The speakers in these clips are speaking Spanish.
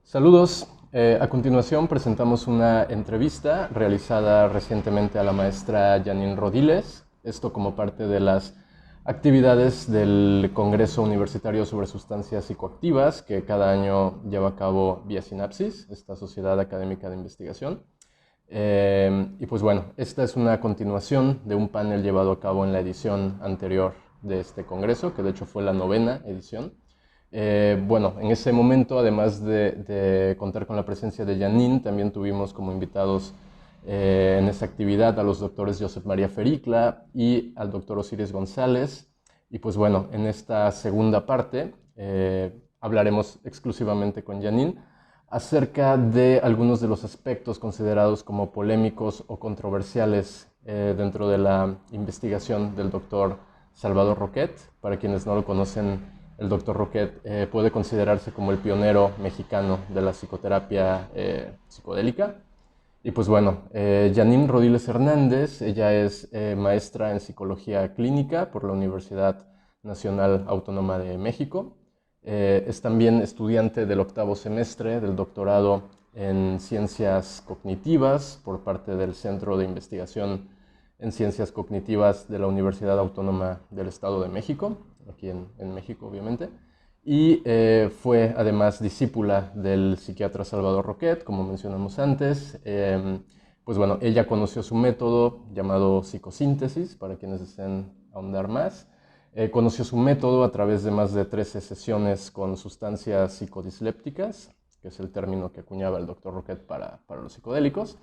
Saludos. A continuación presentamos una entrevista realizada recientemente a la maestra Janine Rodiles, esto como parte de las actividades del Congreso Universitario sobre Sustancias Psicoactivas que cada año lleva a cabo vía Sinapsis, esta sociedad académica de investigación. Y pues bueno, esta es una continuación de un panel llevado a cabo en la edición anterior de este congreso, que de hecho fue la 9ª edición. Bueno, en ese momento, además de contar con la presencia de Janine, también tuvimos como invitados en esta actividad a los doctores Josep María Fericla y al doctor Osiris González. Y pues bueno, en esta segunda parte hablaremos exclusivamente con Janine acerca de algunos de los aspectos considerados como polémicos o controversiales dentro de la investigación del doctor Salvador Roquet. Para quienes no lo conocen, el doctor Roquet puede considerarse como el pionero mexicano de la psicoterapia psicodélica. Y pues bueno, Janine Rodiles Hernández, ella es maestra en psicología clínica por la Universidad Nacional Autónoma de México. Es también estudiante del 8º semestre del doctorado en Ciencias Cognitivas por parte del Centro de Investigación en Ciencias Cognitivas de la Universidad Autónoma del Estado de México, aquí en México obviamente, y fue además discípula del psiquiatra Salvador Roquet, como mencionamos antes. Pues bueno, ella conoció su método llamado psicosíntesis, para quienes deseen ahondar más. Conoció su método a través de más de 13 sesiones con sustancias psicodislépticas, que es el término que acuñaba el doctor Roquet para los psicodélicos,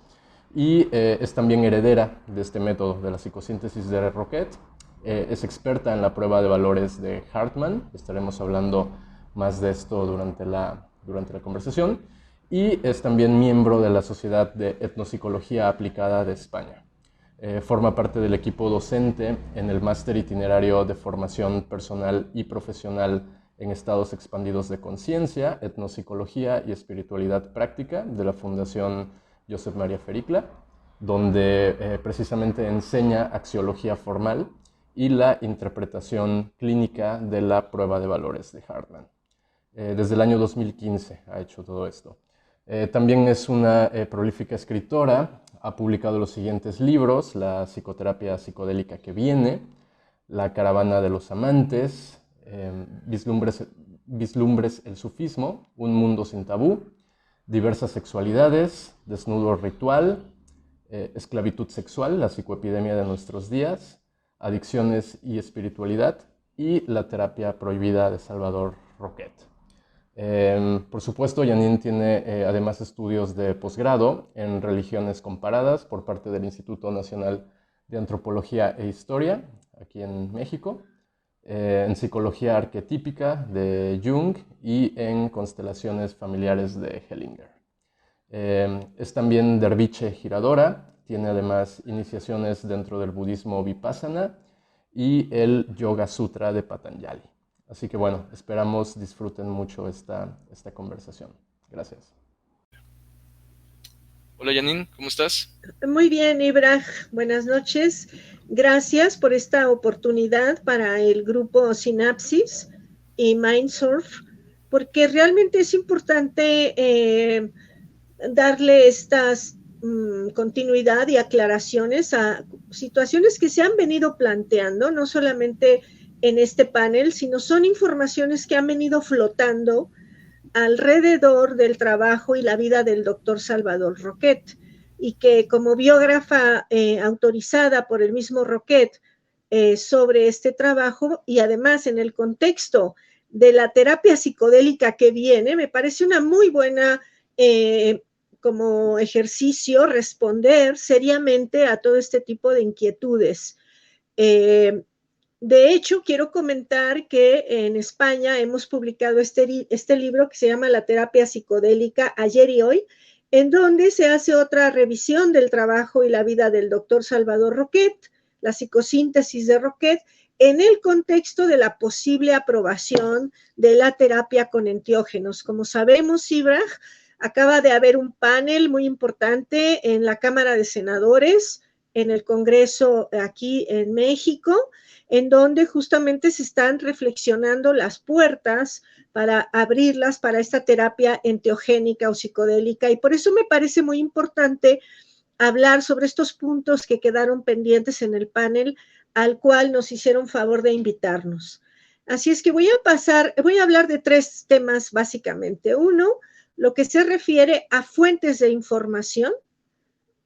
y es también heredera de este método de la psicosíntesis de Roquet. Es experta en la prueba de valores de Hartman, estaremos hablando más de esto durante la conversación, y es también miembro de la Sociedad de Etnopsicología Aplicada de España. Forma parte del equipo docente en el máster itinerario de formación personal y profesional en estados expandidos de conciencia, etnopsicología y espiritualidad práctica de la Fundación Josep María Fericla, donde precisamente enseña axiología formal y la interpretación clínica de la prueba de valores de Hartman. Desde el año 2015 ha hecho todo esto. También es una prolífica escritora, ha publicado los siguientes libros: La psicoterapia psicodélica que viene, La caravana de los amantes, Vislumbres el sufismo, Un mundo sin tabú, Diversas sexualidades, Desnudo ritual, Esclavitud sexual, la psicoepidemia de nuestros días, Adicciones y espiritualidad, y La terapia prohibida de Salvador Roquet. Por supuesto, Janine tiene además estudios de posgrado en religiones comparadas por parte del Instituto Nacional de Antropología e Historia, aquí en México, en psicología arquetípica de Jung y en constelaciones familiares de Hellinger. Es también derviche giradora, tiene además iniciaciones dentro del budismo Vipassana y el Yoga Sutra de Patanjali. Así que bueno, esperamos disfruten mucho esta conversación. Gracias. Hola Janine, ¿cómo estás? Muy bien, Ibrah, buenas noches. Gracias por esta oportunidad para el grupo Sinapsis y Mindsurf, porque realmente es importante darle estas continuidad y aclaraciones a situaciones que se han venido planteando, no solamente en este panel, sino son informaciones que han venido flotando alrededor del trabajo y la vida del doctor Salvador Roquet, y que como biógrafa autorizada por el mismo Roquet sobre este trabajo, y además en el contexto de la terapia psicodélica que viene, me parece una muy buena como ejercicio responder seriamente a todo este tipo de inquietudes. De hecho, quiero comentar que en España hemos publicado este libro que se llama La terapia psicodélica ayer y hoy, en donde se hace otra revisión del trabajo y la vida del doctor Salvador Roquet, la psicosíntesis de Roquet, en el contexto de la posible aprobación de la terapia con enteógenos. Como sabemos, Ibrah, acaba de haber un panel muy importante en la Cámara de Senadores en el Congreso aquí en México, en donde justamente se están reflexionando las puertas para abrirlas para esta terapia enteogénica o psicodélica. Y por eso me parece muy importante hablar sobre estos puntos que quedaron pendientes en el panel al cual nos hicieron favor de invitarnos. Así es que voy a hablar de 3 temas básicamente. Uno, lo que se refiere a fuentes de información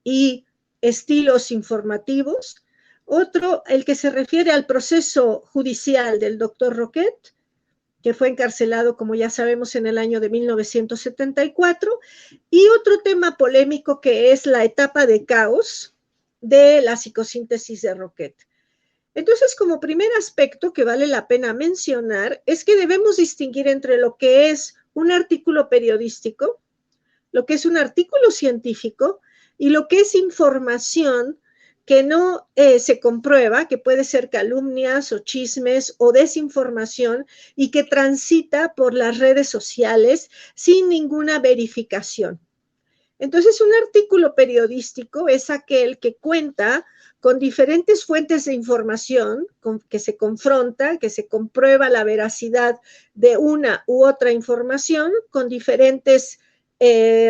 y estilos informativos. Otro, el que se refiere al proceso judicial del doctor Roquet, que fue encarcelado, como ya sabemos, en el año de 1974, y otro tema polémico que es la etapa de caos de la psicosíntesis de Roquet. Entonces, como primer aspecto que vale la pena mencionar es que debemos distinguir entre lo que es un artículo periodístico, lo que es un artículo científico y lo que es información que no se comprueba, que puede ser calumnias o chismes o desinformación y que transita por las redes sociales sin ninguna verificación. Entonces, un artículo periodístico es aquel que cuenta con diferentes fuentes de información, que se confronta, que se comprueba la veracidad de una u otra información con diferentes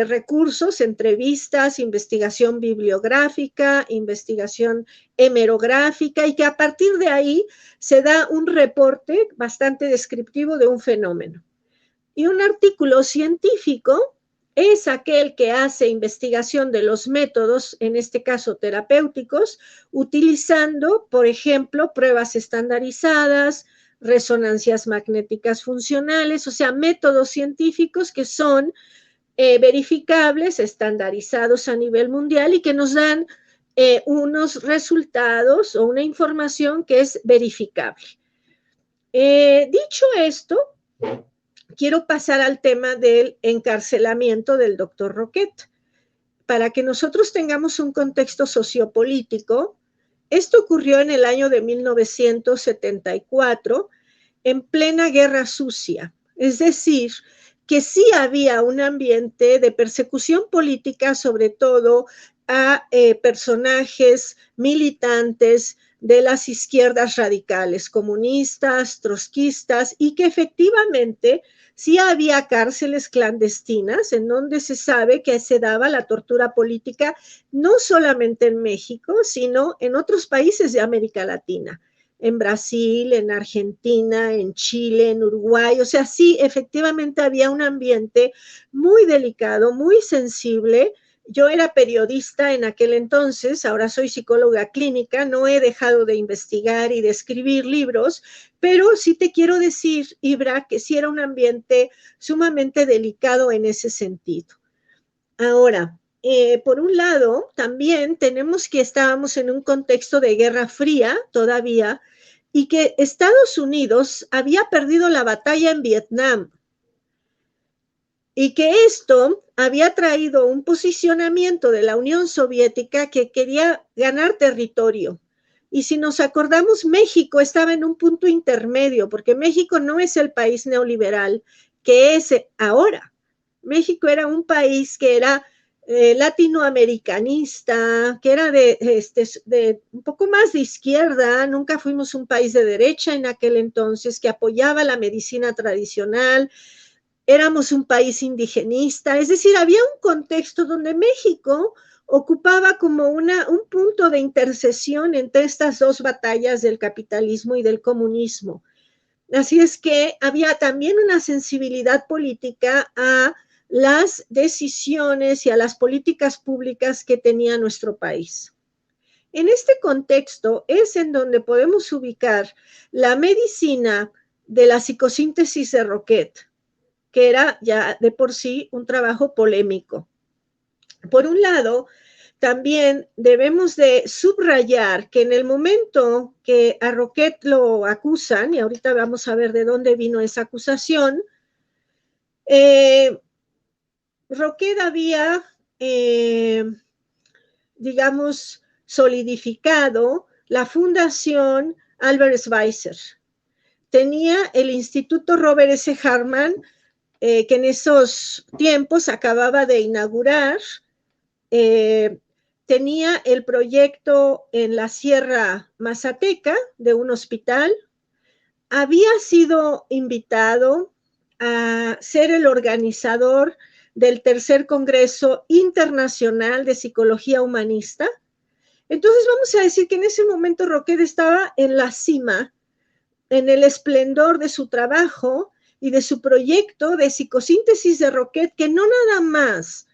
recursos, entrevistas, investigación bibliográfica, investigación hemerográfica, y que a partir de ahí se da un reporte bastante descriptivo de un fenómeno. Y un artículo científico es aquel que hace investigación de los métodos, en este caso terapéuticos, utilizando, por ejemplo, pruebas estandarizadas, resonancias magnéticas funcionales, o sea, métodos científicos que son verificables, estandarizados a nivel mundial y que nos dan unos resultados o una información que es verificable. Dicho esto, quiero pasar al tema del encarcelamiento del doctor Roquet. Para que nosotros tengamos un contexto sociopolítico, esto ocurrió en el año de 1974, en plena Guerra Sucia. Es decir, que sí había un ambiente de persecución política, sobre todo a personajes militantes de las izquierdas radicales, comunistas, trotskistas, y que efectivamente sí había cárceles clandestinas en donde se sabe que se daba la tortura política, no solamente en México, sino en otros países de América Latina, en Brasil, en Argentina, en Chile, en Uruguay. O sea, sí, efectivamente había un ambiente muy delicado, muy sensible. Yo era periodista en aquel entonces, ahora soy psicóloga clínica, no he dejado de investigar y de escribir libros, pero sí te quiero decir, Ibra, que sí era un ambiente sumamente delicado en ese sentido. Ahora, por un lado, también tenemos que estábamos en un contexto de Guerra Fría todavía y que Estados Unidos había perdido la batalla en Vietnam y que esto había traído un posicionamiento de la Unión Soviética que quería ganar territorio. Y si nos acordamos, México estaba en un punto intermedio, porque México no es el país neoliberal que es ahora. México era un país que era latinoamericanista, que era de un poco más de izquierda, nunca fuimos un país de derecha en aquel entonces, que apoyaba la medicina tradicional, éramos un país indigenista, es decir, había un contexto donde México ocupaba como un punto de intercesión entre estas dos batallas del capitalismo y del comunismo. Así es que había también una sensibilidad política a las decisiones y a las políticas públicas que tenía nuestro país. En este contexto es en donde podemos ubicar la medicina de la psicosíntesis de Roquet, que era ya de por sí un trabajo polémico. Por un lado, también debemos de subrayar que en el momento que a Roquet lo acusan, y ahorita vamos a ver de dónde vino esa acusación, Roquet había, digamos, solidificado la Fundación Albert Schweitzer. Tenía el Instituto Robert S. Hartman, que en esos tiempos acababa de inaugurar, tenía el proyecto en la Sierra Mazateca de un hospital, había sido invitado a ser el organizador del tercer Congreso Internacional de Psicología Humanista. Entonces vamos a decir que en ese momento Roquet estaba en la cima, en el esplendor de su trabajo y de su proyecto de psicosíntesis de Roquet, que no nada más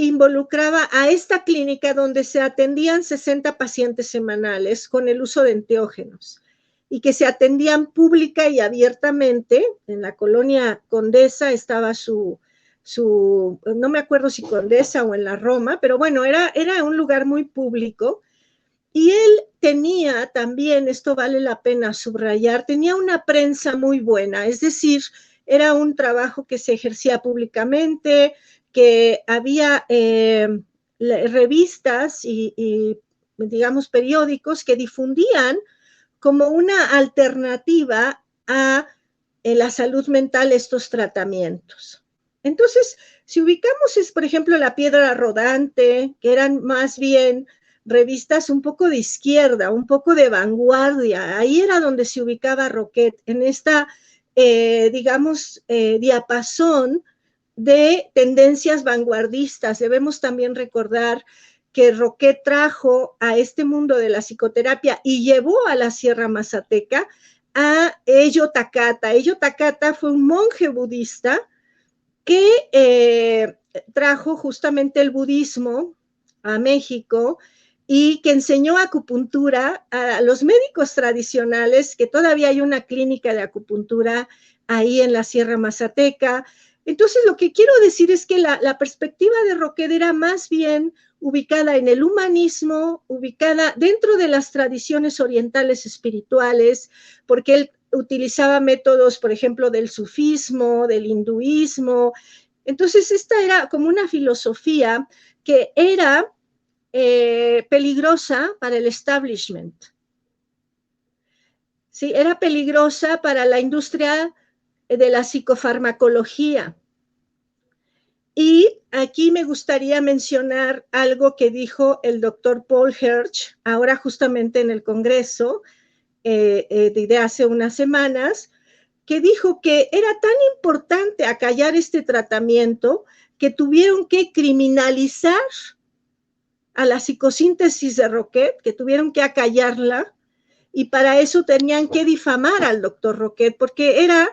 involucraba a esta clínica donde se atendían 60 pacientes semanales con el uso de enteógenos y que se atendían pública y abiertamente. En la colonia Condesa estaba no me acuerdo si Condesa o en la Roma, pero bueno, era un lugar muy público. Y él tenía también, esto vale la pena subrayar, tenía una prensa muy buena, es decir, era un trabajo que se ejercía públicamente, que había revistas y, digamos, periódicos que difundían como una alternativa a la salud mental estos tratamientos. Entonces, si ubicamos, por ejemplo, La Piedra Rodante, que eran más bien revistas un poco de izquierda, un poco de vanguardia, ahí era donde se ubicaba Roquet, en esta, digamos, diapasón de tendencias vanguardistas. Debemos también recordar que Roquet trajo a este mundo de la psicoterapia y llevó a la Sierra Mazateca a Ello Takata. Ello Takata fue un monje budista que trajo justamente el budismo a México y que enseñó acupuntura a los médicos tradicionales, que todavía hay una clínica de acupuntura ahí en la Sierra Mazateca. Entonces, lo que quiero decir es que la perspectiva de Roquet era más bien ubicada en el humanismo, ubicada dentro de las tradiciones orientales espirituales, porque él utilizaba métodos, por ejemplo, del sufismo, del hinduismo. Entonces, esta era como una filosofía que era peligrosa para el establishment. Sí, era peligrosa para la industria de la psicofarmacología. Y aquí me gustaría mencionar algo que dijo el doctor Paul Hirsch, ahora justamente en el Congreso, de hace unas semanas, que dijo que era tan importante acallar este tratamiento que tuvieron que criminalizar a la psicosíntesis de Roquet, que tuvieron que acallarla, y para eso tenían que difamar al doctor Roquet, porque era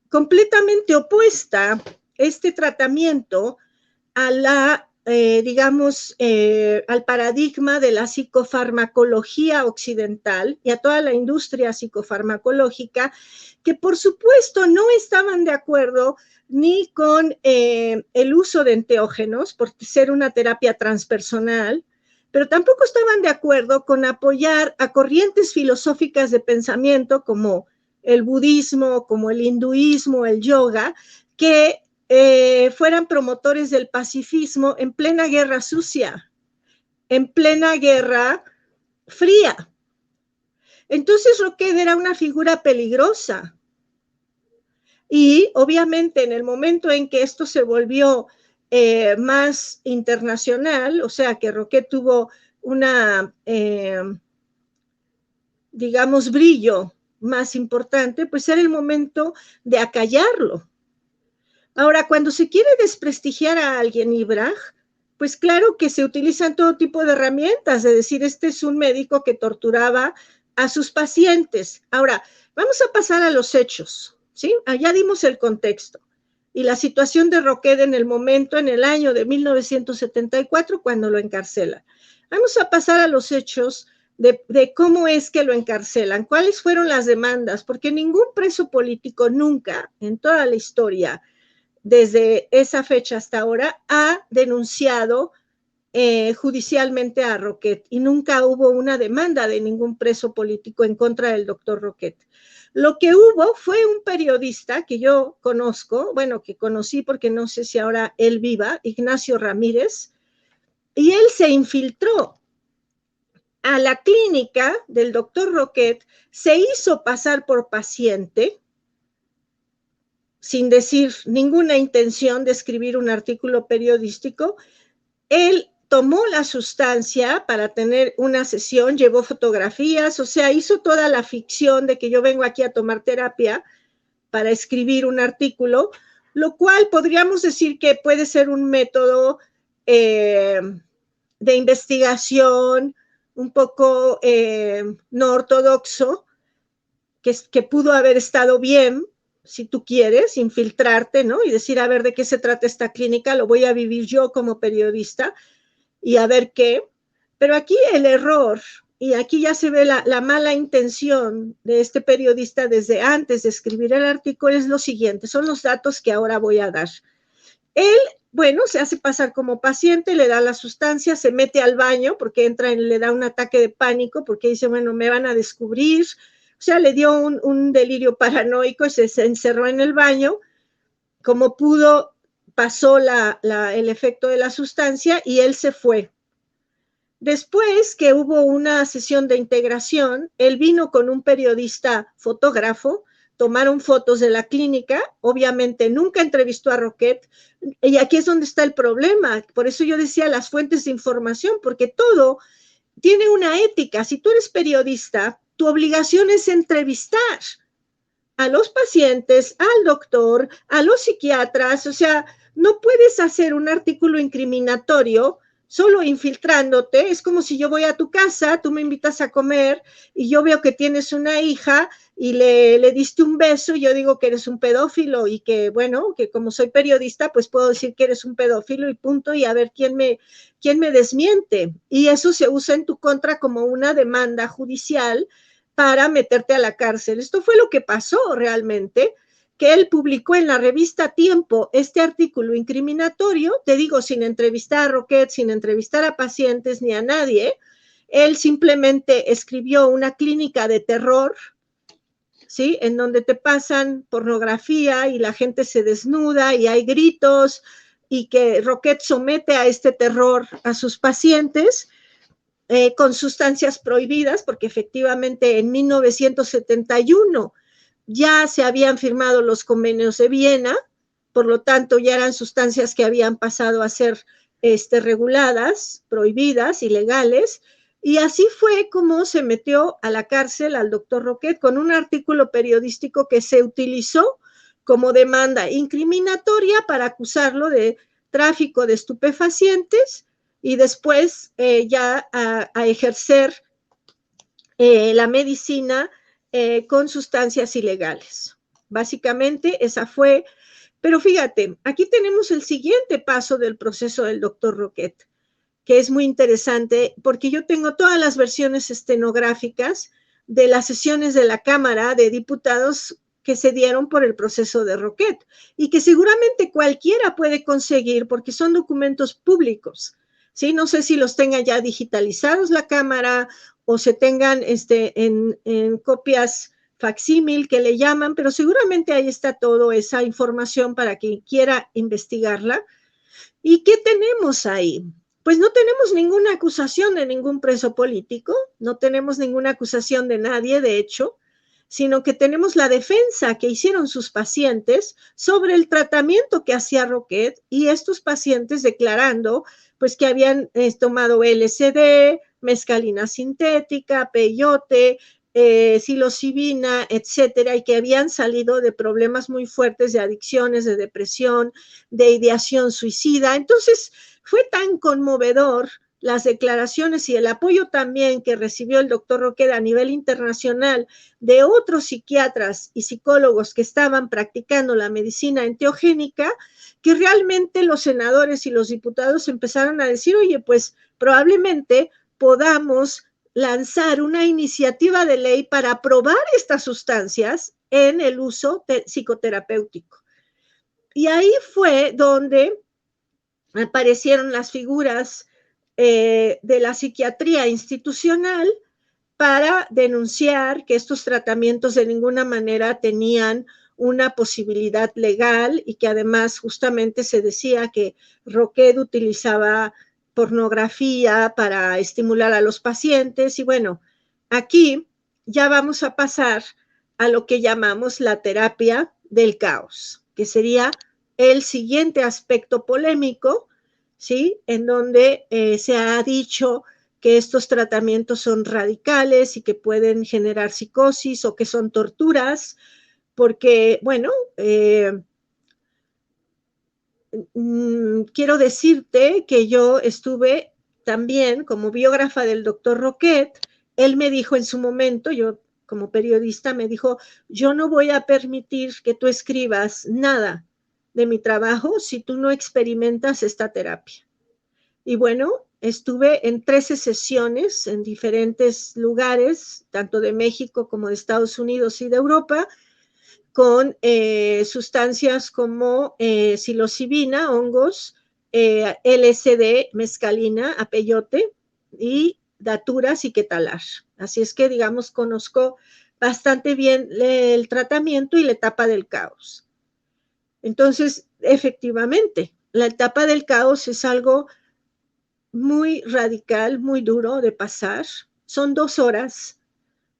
completamente opuesta este tratamiento a la, digamos, al paradigma de la psicofarmacología occidental y a toda la industria psicofarmacológica, que por supuesto no estaban de acuerdo ni con el uso de enteógenos, por ser una terapia transpersonal, pero tampoco estaban de acuerdo con apoyar a corrientes filosóficas de pensamiento como el budismo, como el hinduismo, el yoga, que fueran promotores del pacifismo en plena guerra sucia, en plena guerra fría. Entonces Roquet era una figura peligrosa. Y obviamente en el momento en que esto se volvió más internacional, o sea que Roquet tuvo una, digamos, brillo más importante, pues era el momento de acallarlo. Ahora, cuando se quiere desprestigiar a alguien, Ibraj, pues claro que se utilizan todo tipo de herramientas, de decir, este es un médico que torturaba a sus pacientes. Ahora, vamos a pasar a los hechos, ¿sí? Ya dimos el contexto y la situación de Roquet en el momento, en el año de 1974, cuando lo encarcelan. Vamos a pasar a los hechos de cómo es que lo encarcelan, cuáles fueron las demandas, porque ningún preso político nunca en toda la historia, desde esa fecha hasta ahora, ha denunciado judicialmente a Roquet y nunca hubo una demanda de ningún preso político en contra del doctor Roquet. Lo que hubo fue un periodista que yo conozco, bueno, que conocí porque no sé si ahora él viva, Ignacio Ramírez, y él se infiltró a la clínica del doctor Roquet, se hizo pasar por paciente, sin decir ninguna intención de escribir un artículo periodístico. Él tomó la sustancia para tener una sesión, llevó fotografías, o sea, hizo toda la ficción de que yo vengo aquí a tomar terapia para escribir un artículo, lo cual podríamos decir que puede ser un método de investigación un poco no ortodoxo, que pudo haber estado bien, si tú quieres, infiltrarte, ¿no? Y decir, a ver, ¿de qué se trata esta clínica? Lo voy a vivir yo como periodista y a ver qué. Pero aquí el error, y aquí ya se ve la mala intención de este periodista desde antes de escribir el artículo, es lo siguiente, son los datos que ahora voy a dar. Él, bueno, se hace pasar como paciente, le da la sustancia, se mete al baño porque entra y le da un ataque de pánico porque dice, bueno, me van a descubrir. O sea, le dio un delirio paranoico y se encerró en el baño. Como pudo, pasó el efecto de la sustancia y él se fue. Después que hubo una sesión de integración, él vino con un periodista fotógrafo, tomaron fotos de la clínica, obviamente nunca entrevistó a Roquet, y aquí es donde está el problema, por eso yo decía las fuentes de información, porque todo tiene una ética. Si tú eres periodista, tu obligación es entrevistar a los pacientes, al doctor, a los psiquiatras, o sea, no puedes hacer un artículo incriminatorio solo infiltrándote. Es como si yo voy a tu casa, tú me invitas a comer y yo veo que tienes una hija y le diste un beso y yo digo que eres un pedófilo y que, bueno, que como soy periodista, pues puedo decir que eres un pedófilo y punto, y a ver quién me desmiente. Y eso se usa en tu contra como una demanda judicial para meterte a la cárcel. Esto fue lo que pasó realmente, que él publicó en la revista Tiempo este artículo incriminatorio, te digo, sin entrevistar a Roquet, sin entrevistar a pacientes ni a nadie. Él simplemente escribió una clínica de terror, ¿sí? En donde te pasan pornografía y la gente se desnuda y hay gritos, y que Roquet somete a este terror a sus pacientes, con sustancias prohibidas, porque efectivamente en 1971 ya se habían firmado los convenios de Viena, por lo tanto ya eran sustancias que habían pasado a ser reguladas, prohibidas, ilegales, y así fue como se metió a la cárcel al doctor Roquet con un artículo periodístico que se utilizó como demanda incriminatoria para acusarlo de tráfico de estupefacientes y después ya a ejercer la medicina con sustancias ilegales. Básicamente esa fue, pero fíjate, aquí tenemos el siguiente paso del proceso del doctor Roquet, que es muy interesante porque yo tengo todas las versiones estenográficas de las sesiones de la Cámara de Diputados que se dieron por el proceso de Roquet y que seguramente cualquiera puede conseguir porque son documentos públicos. ¿Sí? No sé si los tenga ya digitalizados la Cámara o se tengan en copias facsímil que le llaman, pero seguramente ahí está toda esa información para quien quiera investigarla. ¿Y qué tenemos ahí? Pues no tenemos ninguna acusación de ningún preso político, no tenemos ninguna acusación de nadie, de hecho, sino que tenemos la defensa que hicieron sus pacientes sobre el tratamiento que hacía Roquet y estos pacientes declarando pues que habían tomado LSD, mescalina sintética, peyote, psilocibina, etcétera, y que habían salido de problemas muy fuertes de adicciones, de depresión, de ideación suicida. Entonces fue tan conmovedor las declaraciones y el apoyo también que recibió el doctor Roquet a nivel internacional de otros psiquiatras y psicólogos que estaban practicando la medicina enteogénica, que realmente los senadores y los diputados empezaron a decir, oye, pues probablemente podamos lanzar una iniciativa de ley para aprobar estas sustancias en el uso psicoterapéutico. Y ahí fue donde aparecieron las figuras de la psiquiatría institucional para denunciar que estos tratamientos de ninguna manera tenían una posibilidad legal y que además justamente se decía que Roquet utilizaba pornografía para estimular a los pacientes. Y bueno, aquí ya vamos a pasar a lo que llamamos la terapia del caos, que sería el siguiente aspecto polémico ¿sí? En donde se ha dicho que estos tratamientos son radicales y que pueden generar psicosis o que son torturas, porque, bueno, quiero decirte que yo estuve también como biógrafa del doctor Roquet. Él me dijo en su momento, yo como periodista me dijo, yo no voy a permitir que tú escribas nada de mi trabajo si tú no experimentas esta terapia. Y bueno, estuve en 13 sesiones en diferentes lugares, tanto de México como de Estados Unidos y de Europa, con sustancias como psilocibina, hongos, LSD, mescalina, apeyote y daturas y ketalar. Así es que, digamos, conozco bastante bien el tratamiento y la etapa del caos. Entonces, efectivamente, la etapa del caos es algo muy radical, muy duro de pasar. Son 2 horas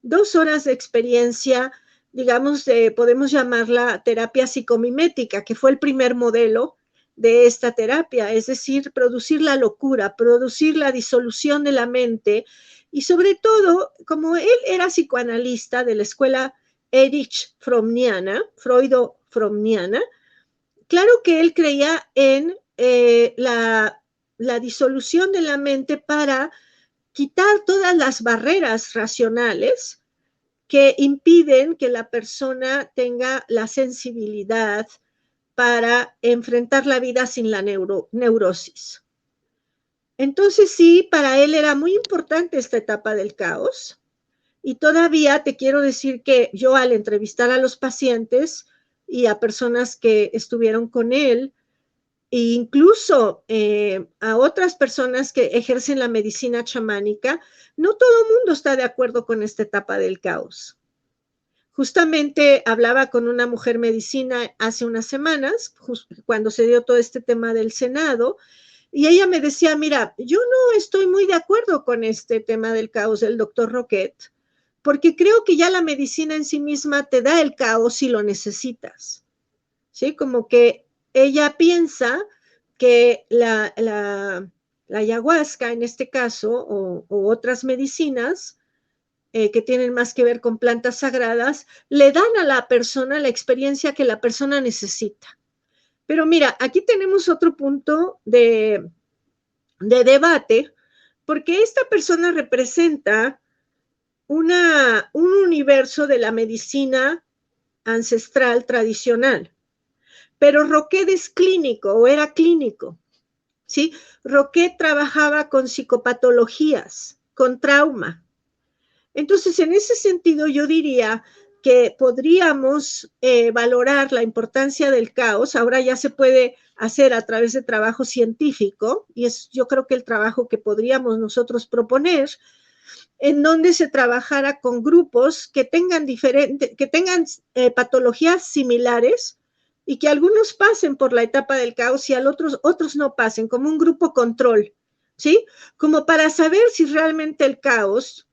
de experiencia, digamos, podemos llamarla terapia psicomimética, que fue el primer modelo de esta terapia, es decir, producir la locura, producir la disolución de la mente y sobre todo, como él era psicoanalista de la escuela Erich-Fromniana, Freudo-Fromniana, claro que él creía en la disolución de la mente para quitar todas las barreras racionales que impiden que la persona tenga la sensibilidad para enfrentar la vida sin la neurosis. Entonces sí, para él era muy importante esta etapa del caos y todavía te quiero decir que yo al entrevistar a los pacientes y a personas que estuvieron con él, e incluso a otras personas que ejercen la medicina chamánica, no todo el mundo está de acuerdo con esta etapa del caos. Justamente hablaba con una mujer medicina hace unas semanas, cuando se dio todo este tema del Senado, y ella me decía, mira, yo no estoy muy de acuerdo con este tema del caos del doctor Roquet, porque creo que ya la medicina en sí misma te da el caos si lo necesitas, ¿sí? Como que ella piensa que la ayahuasca, en este caso, o otras medicinas, que tienen más que ver con plantas sagradas, le dan a la persona la experiencia que la persona necesita. Pero mira, aquí tenemos otro punto de debate, porque esta persona representa un universo de la medicina ancestral tradicional. Pero Roquet es clínico o era clínico, ¿sí? Roquet trabajaba con psicopatologías, con trauma. Entonces, en ese sentido, yo diría que podríamos valorar la importancia del caos. Ahora ya se puede hacer a través de trabajo científico, y es yo creo que el trabajo que podríamos nosotros proponer, en donde se trabajara con grupos que tengan patologías similares y que algunos pasen por la etapa del caos y otros no pasen, como un grupo control, ¿sí? Como para saber si realmente el caos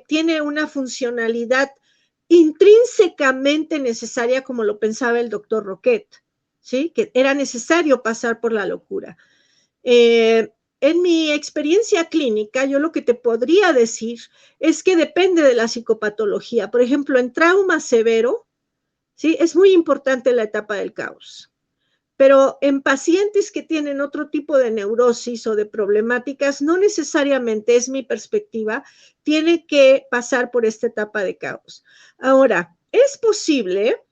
tiene una funcionalidad intrínsecamente necesaria, como lo pensaba el doctor Roquet, ¿sí? Que era necesario pasar por la locura. En mi experiencia clínica, yo lo que te podría decir es que depende de la psicopatología. Por ejemplo, en trauma severo, ¿sí? Es muy importante la etapa del caos. Pero en pacientes que tienen otro tipo de neurosis o de problemáticas, no necesariamente, es mi perspectiva, tiene que pasar por esta etapa de caos. Ahora, es posible,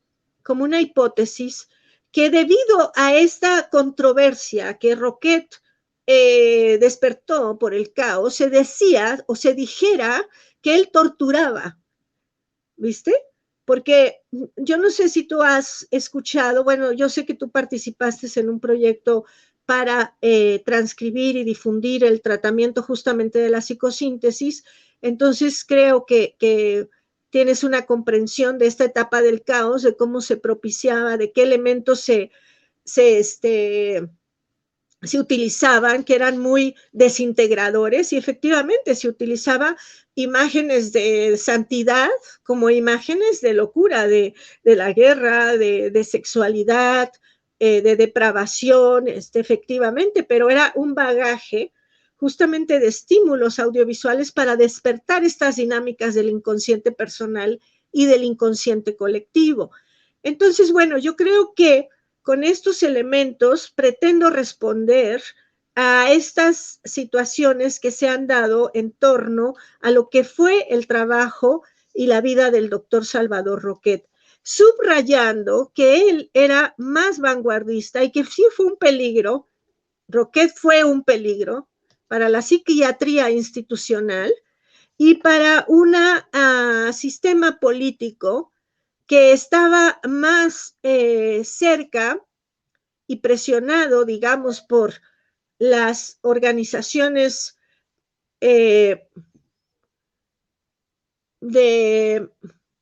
como una hipótesis, que debido a esta controversia que Roquet despertó por el caos, se decía o se dijera que él torturaba, ¿viste? Porque yo no sé si tú has escuchado, bueno, yo sé que tú participaste en un proyecto para transcribir y difundir el tratamiento justamente de la psicosíntesis, entonces creo que tienes una comprensión de esta etapa del caos, de cómo se propiciaba, de qué elementos se utilizaban, que eran muy desintegradores, y efectivamente se utilizaba imágenes de santidad como imágenes de locura, de la guerra, de sexualidad, de depravación, efectivamente, pero era un bagaje justamente de estímulos audiovisuales para despertar estas dinámicas del inconsciente personal y del inconsciente colectivo. Entonces, bueno, yo creo que con estos elementos pretendo responder a estas situaciones que se han dado en torno a lo que fue el trabajo y la vida del doctor Salvador Roquet, subrayando que él era más vanguardista y que sí fue un peligro, Roquet fue un peligro para la psiquiatría institucional y para un sistema político que estaba más cerca y presionado, digamos, por las organizaciones eh, de,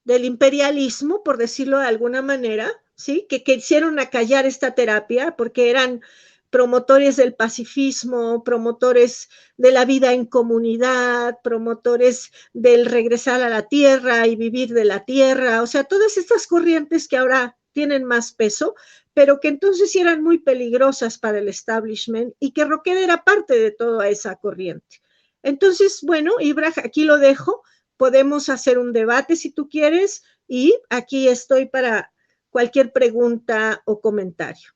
del imperialismo, por decirlo de alguna manera, ¿sí? Que quisieron acallar esta terapia porque eran promotores del pacifismo, promotores de la vida en comunidad, promotores del regresar a la tierra y vivir de la tierra, o sea, todas estas corrientes que ahora tienen más peso, pero que entonces eran muy peligrosas para el establishment y que Roquet era parte de toda esa corriente. Entonces, bueno, Ibra, aquí lo dejo, podemos hacer un debate si tú quieres y aquí estoy para cualquier pregunta o comentario.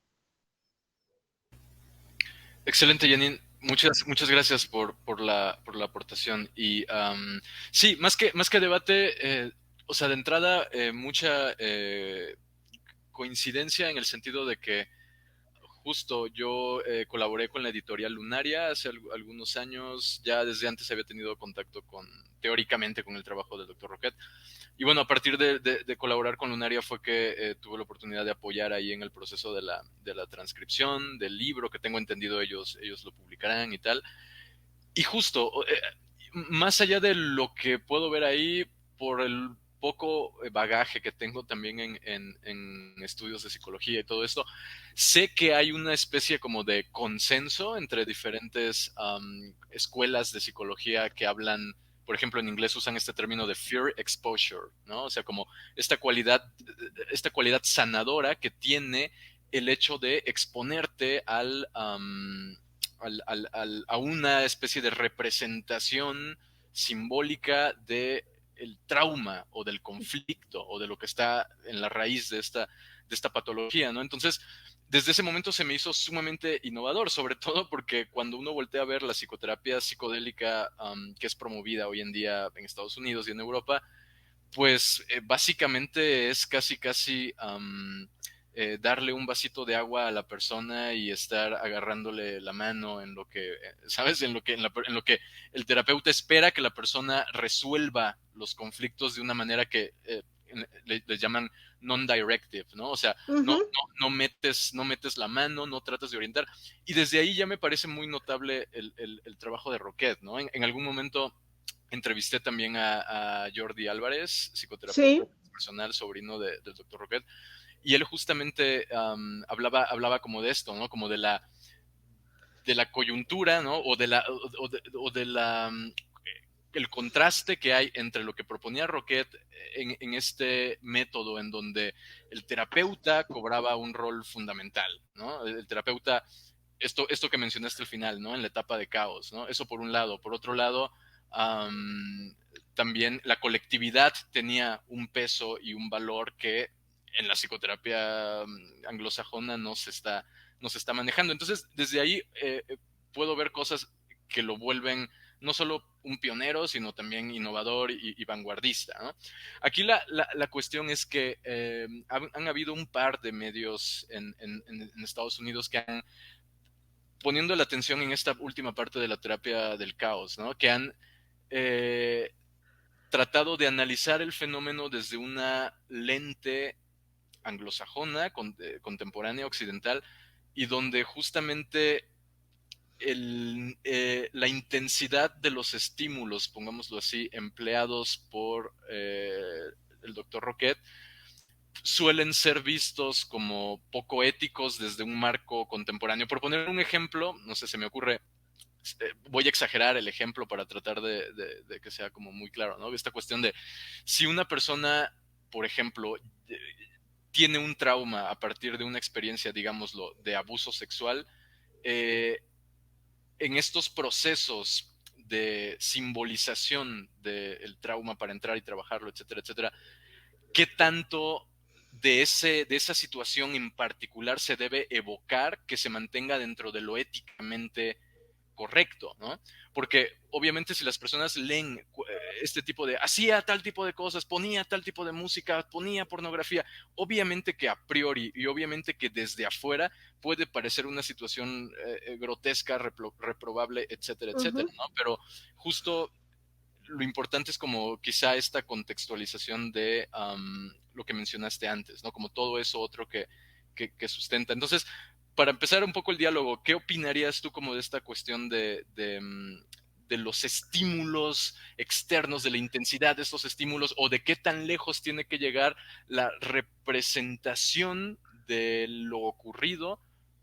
Excelente, Janine. Muchas gracias por la aportación. Y sí, más que debate, o sea, de entrada, mucha coincidencia en el sentido de que justo yo colaboré con la editorial Lunaria hace algunos años, ya desde antes había tenido contacto teóricamente con el trabajo del Dr. Roquet. Y bueno, a partir de colaborar con Lunaria fue que tuve la oportunidad de apoyar ahí en el proceso de la transcripción del libro, que tengo entendido ellos lo publicarán y tal. Y justo, más allá de lo que puedo ver ahí, por el poco bagaje que tengo también en estudios de psicología y todo esto, sé que hay una especie como de consenso entre diferentes escuelas de psicología que hablan, por ejemplo, en inglés usan este término de fear exposure, ¿no? O sea, como esta cualidad sanadora que tiene el hecho de exponerte a una especie de representación simbólica de el trauma o del conflicto o de lo que está en la raíz de esta patología, ¿no? Entonces, desde ese momento se me hizo sumamente innovador, sobre todo porque cuando uno voltea a ver la psicoterapia psicodélica que es promovida hoy en día en Estados Unidos y en Europa, pues básicamente es casi darle un vasito de agua a la persona y estar agarrándole la mano en lo que, ¿sabes? En lo que el terapeuta espera que la persona resuelva los conflictos de una manera que le llaman non-directive, ¿no? O sea, Uh -huh. no metes la mano, no tratas de orientar. Y desde ahí ya me parece muy notable el trabajo de Roquet, ¿no? En algún momento entrevisté también a Jordi Álvarez, psicoterapeuta Sí. personal, sobrino del doctor Roquet, y él justamente hablaba como de esto, ¿no? Como de la coyuntura, ¿no? O de el contraste que hay entre lo que proponía Roquet en este método en donde el terapeuta cobraba un rol fundamental, ¿no? El terapeuta, esto que mencionaste al final, ¿no? En la etapa de caos, ¿no? Eso por un lado. Por otro lado, también la colectividad tenía un peso y un valor que en la psicoterapia anglosajona no se está manejando. Entonces, desde ahí puedo ver cosas que lo vuelven no solo un pionero, sino también innovador y vanguardista, ¿no? Aquí la cuestión es que han habido un par de medios en Estados Unidos que han poniendo la atención en esta última parte de la terapia del caos, ¿no? Que han tratado de analizar el fenómeno desde una lente anglosajona, contemporánea, occidental, y donde justamente la intensidad de los estímulos, pongámoslo así, empleados por el doctor Roquet, suelen ser vistos como poco éticos desde un marco contemporáneo. Por poner un ejemplo, no sé, se me ocurre, voy a exagerar el ejemplo para tratar de que sea como muy claro, ¿no? Esta cuestión de si una persona, por ejemplo, tiene un trauma a partir de una experiencia, digámoslo, de abuso sexual, en estos procesos de simbolización del trauma para entrar y trabajarlo, etcétera, etcétera, ¿qué tanto de esa situación en particular se debe evocar que se mantenga dentro de lo éticamente correcto, ¿no? Porque obviamente si las personas leen este tipo de, hacía tal tipo de cosas, ponía tal tipo de música, ponía pornografía, obviamente que a priori y obviamente que desde afuera puede parecer una situación grotesca, reprobable, etcétera, etcétera, ¿no? Pero justo lo importante es como quizá esta contextualización de lo que mencionaste antes, ¿no? Como todo eso otro que sustenta. Entonces, para empezar un poco el diálogo, ¿qué opinarías tú como de esta cuestión de los estímulos externos, de la intensidad de estos estímulos, o de qué tan lejos tiene que llegar la representación de lo ocurrido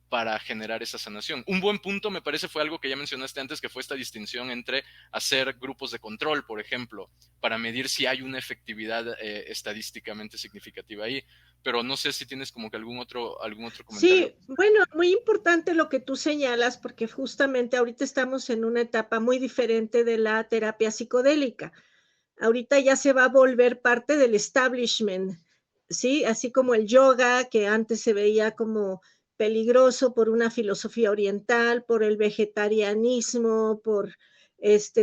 para generar esa sanación? Un buen punto, me parece, fue algo que ya mencionaste antes, que fue esta distinción entre hacer grupos de control, por ejemplo, para medir si hay una efectividad estadísticamente significativa ahí. Pero no sé si tienes como que algún otro comentario. Sí, bueno, muy importante lo que tú señalas, porque justamente ahorita estamos en una etapa muy diferente de la terapia psicodélica. Ahorita ya se va a volver parte del establishment, ¿sí? Así como el yoga, que antes se veía como peligroso por una filosofía oriental, por el vegetarianismo, por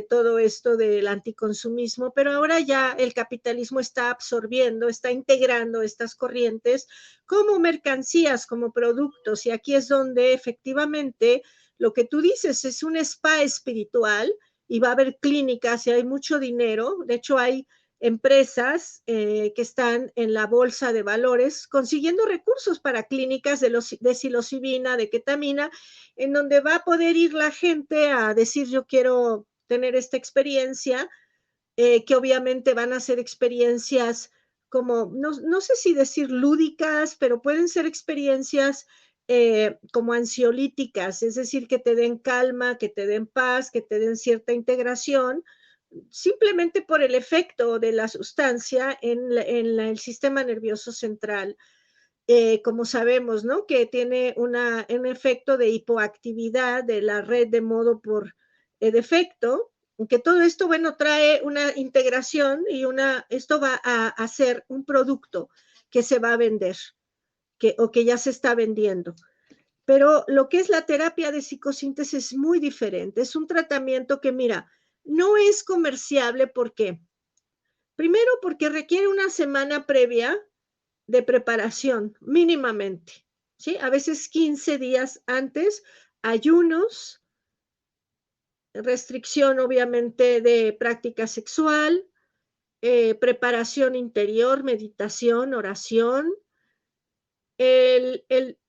todo esto del anticonsumismo, pero ahora ya el capitalismo está absorbiendo, está integrando estas corrientes como mercancías, como productos, y aquí es donde efectivamente lo que tú dices es un spa espiritual, y va a haber clínicas y hay mucho dinero. De hecho, hay empresas que están en la bolsa de valores consiguiendo recursos para clínicas de psilocibina, de ketamina, en donde va a poder ir la gente a decir yo quiero tener esta experiencia, que obviamente van a ser experiencias como, no sé si decir lúdicas, pero pueden ser experiencias como ansiolíticas, es decir, que te den calma, que te den paz, que te den cierta integración, simplemente por el efecto de la sustancia en el sistema nervioso central. Como sabemos, ¿no? Que tiene un efecto de hipoactividad de la red de modo por defecto, que todo esto, bueno, trae una integración y esto va a hacer un producto que se va a vender, o que ya se está vendiendo. Pero lo que es la terapia de psicosíntesis es muy diferente. Es un tratamiento que, mira, no es comerciable. ¿Por qué? Primero, porque requiere una semana previa de preparación, mínimamente, ¿sí? A veces 15 días antes, ayunos, restricción obviamente de práctica sexual, preparación interior, meditación, oración.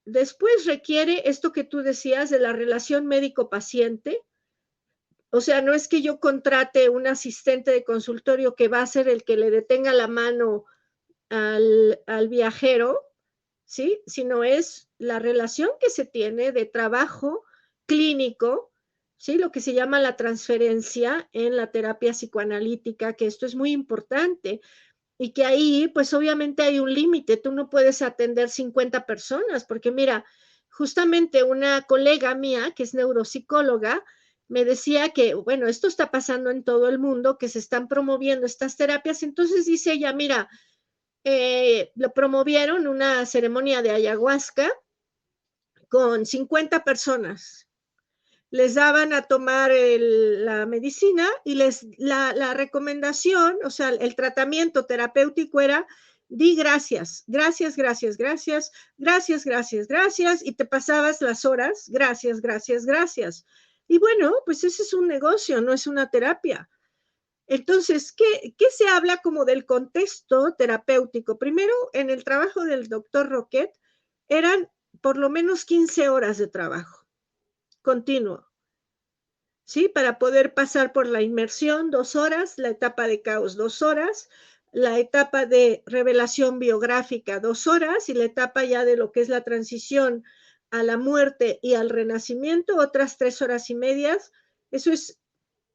Después requiere esto que tú decías de la relación médico-paciente. O sea, no es que yo contrate un asistente de consultorio que va a ser el que le detenga la mano al viajero, ¿sí? Sino es la relación que se tiene de trabajo clínico, ¿sí? Lo que se llama la transferencia en la terapia psicoanalítica, que esto es muy importante, y que ahí, pues obviamente hay un límite, tú no puedes atender 50 personas, porque mira, justamente una colega mía, que es neuropsicóloga, me decía que, bueno, esto está pasando en todo el mundo, que se están promoviendo estas terapias, entonces dice ella, mira, lo promovieron una ceremonia de ayahuasca con 50 personas. Les daban a tomar la medicina y la recomendación, o sea, el tratamiento terapéutico era: di gracias, gracias, gracias, gracias, gracias, gracias, gracias, y te pasabas las horas, gracias, gracias, gracias. Y bueno, pues ese es un negocio, no es una terapia. Entonces, ¿qué se habla como del contexto terapéutico? Primero, en el trabajo del doctor Roquet, eran por lo menos 15 horas de trabajo continuo, ¿sí? Para poder pasar por la inmersión, 2 horas, la etapa de caos, 2 horas, la etapa de revelación biográfica, 2 horas, y la etapa ya de lo que es la transición a la muerte y al renacimiento, otras 3 horas y media. Eso es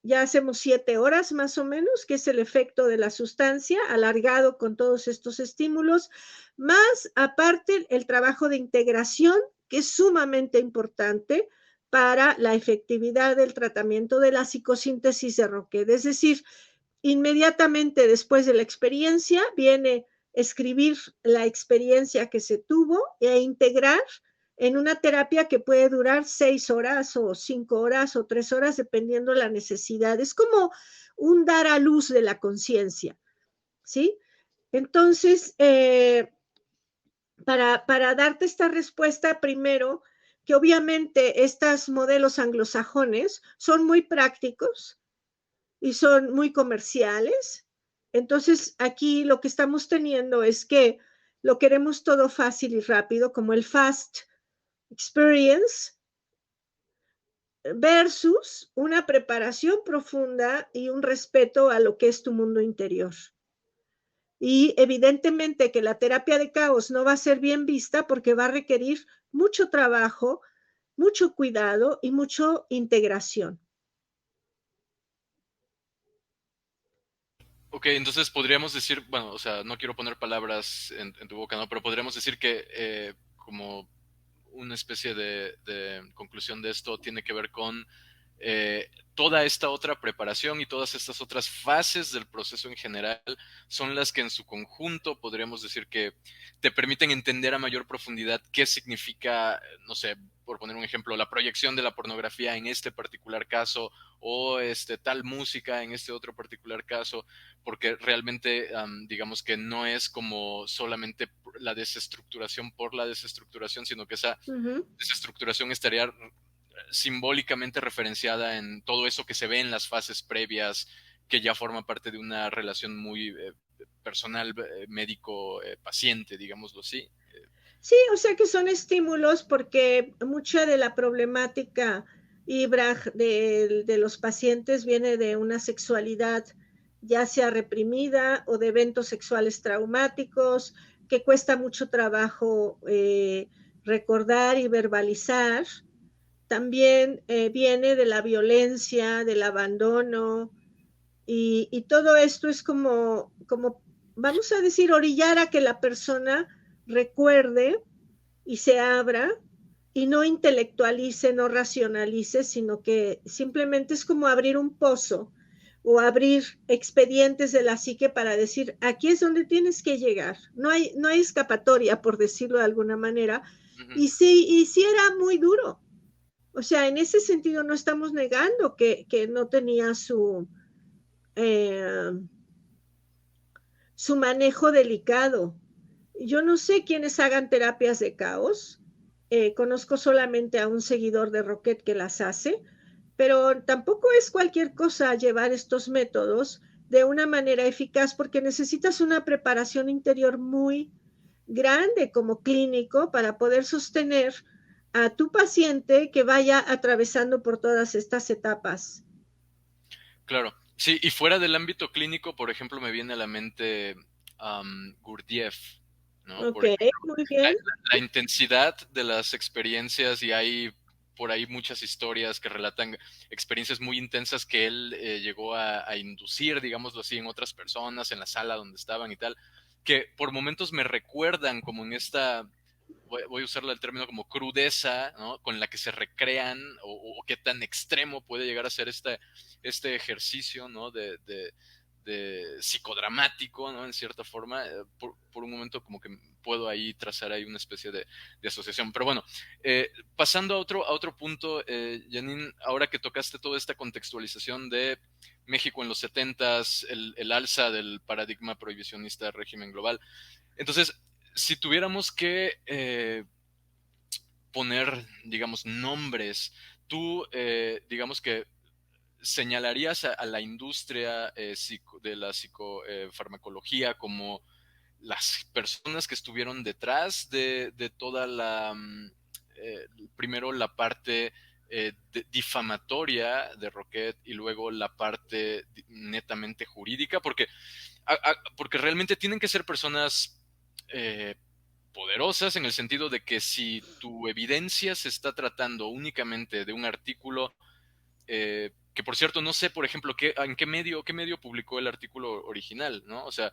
ya hacemos 7 horas más o menos, que es el efecto de la sustancia, alargado con todos estos estímulos, más aparte el trabajo de integración, que es sumamente importante para la efectividad del tratamiento de la psicosíntesis de Roquet. Es decir, inmediatamente después de la experiencia viene escribir la experiencia que se tuvo e integrar en una terapia que puede durar 6 horas o 5 horas o 3 horas, dependiendo la necesidad. Es como un dar a luz de la conciencia, ¿sí? Entonces, para darte esta respuesta, primero, que obviamente estos modelos anglosajones son muy prácticos y son muy comerciales. Entonces, aquí lo que estamos teniendo es que lo queremos todo fácil y rápido, como el fast experience, versus una preparación profunda y un respeto a lo que es tu mundo interior. Y evidentemente que la terapia de caos no va a ser bien vista porque va a requerir mucho trabajo, mucho cuidado y mucha integración. Ok, entonces podríamos decir, bueno, o sea, no quiero poner palabras en tu boca, ¿no? Pero podríamos decir que como una especie de conclusión de esto tiene que ver con toda esta otra preparación y todas estas otras fases del proceso en general son las que en su conjunto podríamos decir que te permiten entender a mayor profundidad qué significa, no sé, por poner un ejemplo, la proyección de la pornografía en este particular caso o tal música en este otro particular caso, porque realmente digamos que no es como solamente la desestructuración por la desestructuración, sino que esa desestructuración estaría simbólicamente referenciada en todo eso que se ve en las fases previas, que ya forma parte de una relación muy personal, médico-paciente, digámoslo así. Sí, o sea que son estímulos porque mucha de la problemática IBRAG de los pacientes viene de una sexualidad ya sea reprimida o de eventos sexuales traumáticos que cuesta mucho trabajo recordar y verbalizar. También viene de la violencia, del abandono y todo esto es como, vamos a decir, orillar a que la persona recuerde y se abra y no intelectualice, no racionalice, sino que simplemente es como abrir un pozo o abrir expedientes de la psique para decir, aquí es donde tienes que llegar. No hay escapatoria, por decirlo de alguna manera. Uh-huh. Y sí era muy duro. O sea, en ese sentido no estamos negando que no tenía eh, su manejo delicado. Yo no sé quiénes hagan terapias de caos. Conozco solamente a un seguidor de Roquet que las hace, pero tampoco es cualquier cosa llevar estos métodos de una manera eficaz porque necesitas una preparación interior muy grande como clínico para poder sostener a tu paciente que vaya atravesando por todas estas etapas. Claro, sí, y fuera del ámbito clínico, por ejemplo, me viene a la mente Gurdjieff, ¿no? Ok, Por ejemplo, muy la, bien. la intensidad de las experiencias y hay por ahí muchas historias que relatan experiencias muy intensas que él llegó a inducir, digámoslo así, en otras personas, en la sala donde estaban y tal, que por momentos me recuerdan como en esta, voy a usar el término como crudeza, ¿no? Con la que se recrean o qué tan extremo puede llegar a ser este ejercicio, ¿no? De psicodramático, ¿no? En cierta forma, por un momento como que puedo ahí trazar ahí una especie de asociación. Pero bueno, pasando a otro punto, Janine, ahora que tocaste toda esta contextualización de México en los 70s, el alza del paradigma prohibicionista del régimen global, entonces, si tuviéramos que poner, digamos, nombres, tú, digamos que señalarías a la industria de la psicofarmacología como las personas que estuvieron detrás de toda la, primero la parte difamatoria de Roquet y luego la parte netamente jurídica, porque realmente tienen que ser personas poderosas en el sentido de que si tu evidencia se está tratando únicamente de un artículo que por cierto, no sé, por ejemplo, en qué medio publicó el artículo original, ¿no? O sea,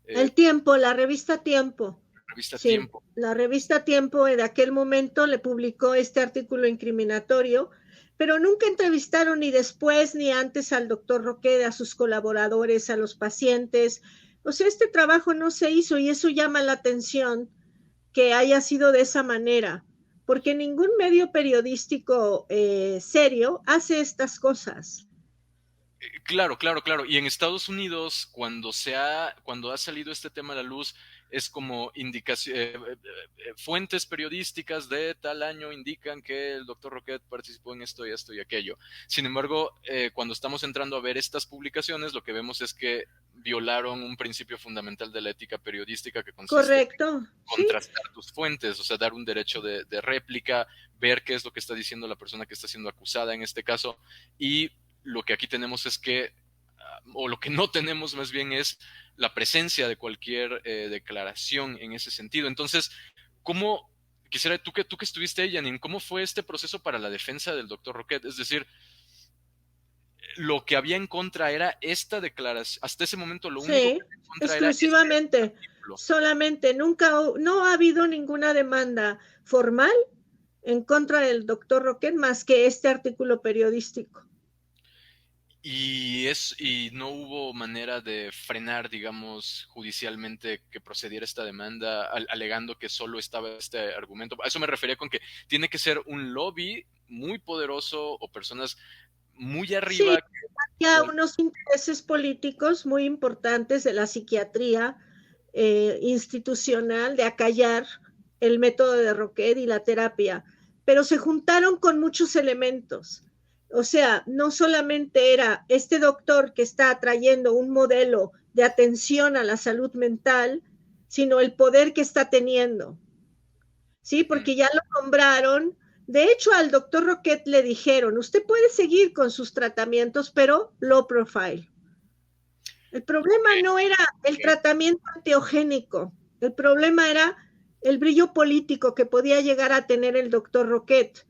El Tiempo, la revista Tiempo. revista Sí, Tiempo. la revista Tiempo en aquel momento le publicó este artículo incriminatorio, pero nunca entrevistaron ni después ni antes al doctor Roquet, a sus colaboradores, a los pacientes. O sea, este trabajo no se hizo y eso llama la atención que haya sido de esa manera, porque ningún medio periodístico serio hace estas cosas. Claro, claro, claro. Y en Estados Unidos, cuando ha salido este tema a la luz, es como fuentes periodísticas de tal año indican que el doctor Roquet participó en esto y esto y aquello. Sin embargo, cuando estamos entrando a ver estas publicaciones, lo que vemos es que violaron un principio fundamental de la ética periodística que consiste Correcto, en sí. contrastar tus fuentes, o sea, dar un derecho de réplica, ver qué es lo que está diciendo la persona que está siendo acusada en este caso, y lo que aquí tenemos es que, o lo que no tenemos más bien es la presencia de cualquier declaración en ese sentido. Entonces, ¿cómo, quisiera, tú que estuviste ahí, Janine, cómo fue este proceso para la defensa del doctor Roquet? Es decir, lo que había en contra era esta declaración, hasta ese momento lo único Sí, que había en contra era este exclusivamente, artículo. solamente, nunca, no ha habido ninguna demanda formal en contra del doctor Roquet más que este artículo periodístico. Y no hubo manera de frenar, digamos, judicialmente que procediera esta demanda, alegando que solo estaba este argumento. A eso me refería con que tiene que ser un lobby muy poderoso o personas muy Sí, arriba. había unos intereses políticos muy importantes de la psiquiatría institucional de acallar el método de Roquet y la terapia, pero se juntaron con muchos elementos. O sea, no solamente era este doctor que está trayendo un modelo de atención a la salud mental, sino el poder que está teniendo. ¿Sí? Porque ya lo nombraron. De hecho, al doctor Roquet le dijeron, usted puede seguir con sus tratamientos, pero low profile. El problema Okay, no era el okay. tratamiento antiogénico, el problema era el brillo político que podía llegar a tener el doctor Roquet.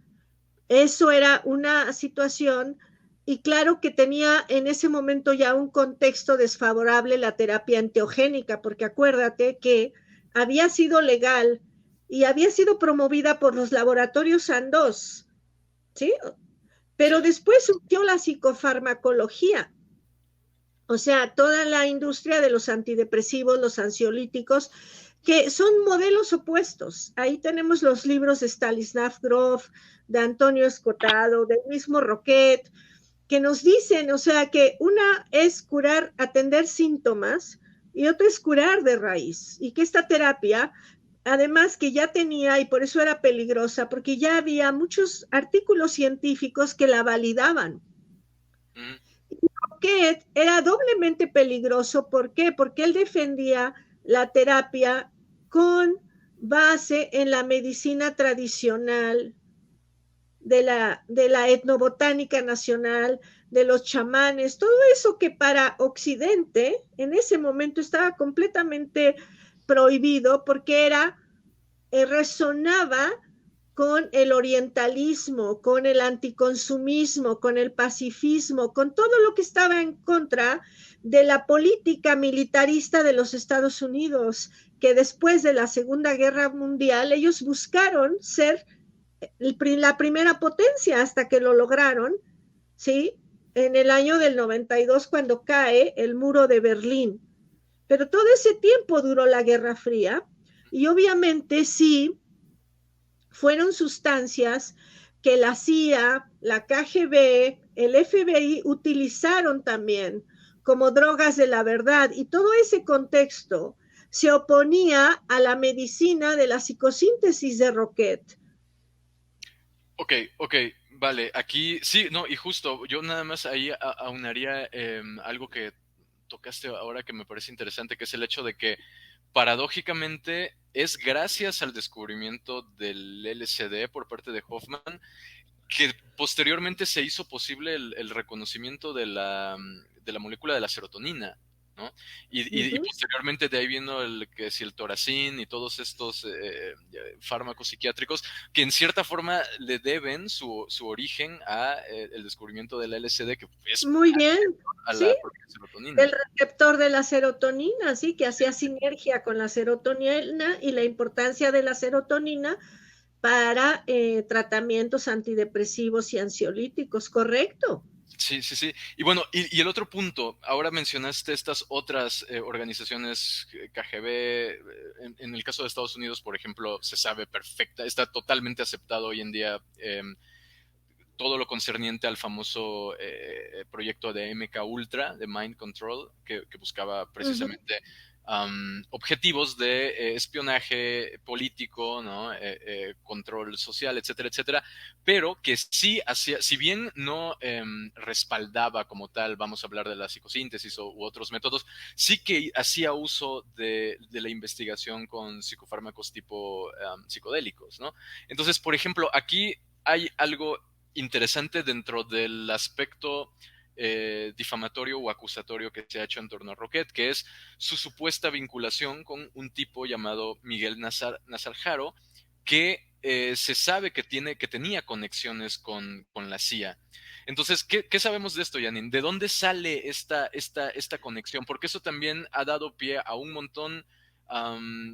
Eso era una situación y claro que tenía en ese momento ya un contexto desfavorable la terapia antiogénica, porque acuérdate que había sido legal y había sido promovida por los laboratorios Sandoz, ¿sí? Sí. Pero después surgió la psicofarmacología, o sea, toda la industria de los antidepresivos, los ansiolíticos, que son modelos opuestos. Ahí tenemos los libros de Stanislav Grof, de Antonio Escotado, del mismo Roquet, que nos dicen, o sea, que una es curar, atender síntomas y otra es curar de raíz. Y que esta terapia, además que ya tenía, y por eso era peligrosa, porque ya había muchos artículos científicos que la validaban. Mm. Que era doblemente peligroso. ¿Por qué? Porque él defendía la terapia con base en la medicina tradicional de la etnobotánica nacional, de los chamanes, todo eso que para Occidente en ese momento estaba completamente prohibido porque era, resonaba con el orientalismo, con el anticonsumismo, con el pacifismo, con todo lo que estaba en contra de la política militarista de los Estados Unidos, que después de la Segunda Guerra Mundial ellos buscaron ser la primera potencia hasta que lo lograron, ¿sí? En el año del 92 cuando cae el muro de Berlín. Pero todo ese tiempo duró la Guerra Fría y obviamente sí fueron sustancias que la CIA, la KGB, el FBI utilizaron también como drogas de la verdad y todo ese contexto se oponía a la medicina de la psicosíntesis de Roquet. Ok, ok, vale. Aquí, sí, no, y justo, yo nada más ahí aunaría algo que tocaste ahora que me parece interesante, que es el hecho de que paradójicamente es gracias al descubrimiento del LSD por parte de Hoffman que posteriormente se hizo posible el reconocimiento de la molécula de la serotonina. ¿no? Y posteriormente de ahí vino el Toracin y todos estos fármacos psiquiátricos que en cierta forma le deben su origen a el descubrimiento del LSD, que es muy bien, a sí, la propia serotonina. el receptor de la serotonina, sí, que hacía sinergia con la serotonina y la importancia de la serotonina para tratamientos antidepresivos y ansiolíticos, correcto. Sí, sí, sí. Y bueno, y el otro punto, ahora mencionaste estas otras organizaciones KGB, en el caso de Estados Unidos, por ejemplo, se sabe perfecta, está totalmente aceptado hoy en día todo lo concerniente al famoso proyecto de MK Ultra, de Mind Control, que buscaba precisamente objetivos de espionaje político, ¿no? Control social, etcétera, etcétera, pero que sí hacía, si bien no respaldaba como tal, vamos a hablar de la psicosíntesis u otros métodos, sí que hacía uso de la investigación con psicofármacos tipo psicodélicos, ¿no? Entonces, por ejemplo, aquí hay algo interesante dentro del aspecto difamatorio o acusatorio que se ha hecho en torno a Roquet, que es su supuesta vinculación con un tipo llamado Miguel Nazarjaro, que se sabe que tenía conexiones con la CIA. Entonces, ¿qué sabemos de esto, Janine? ¿De dónde sale esta conexión? Porque eso también ha dado pie a un montón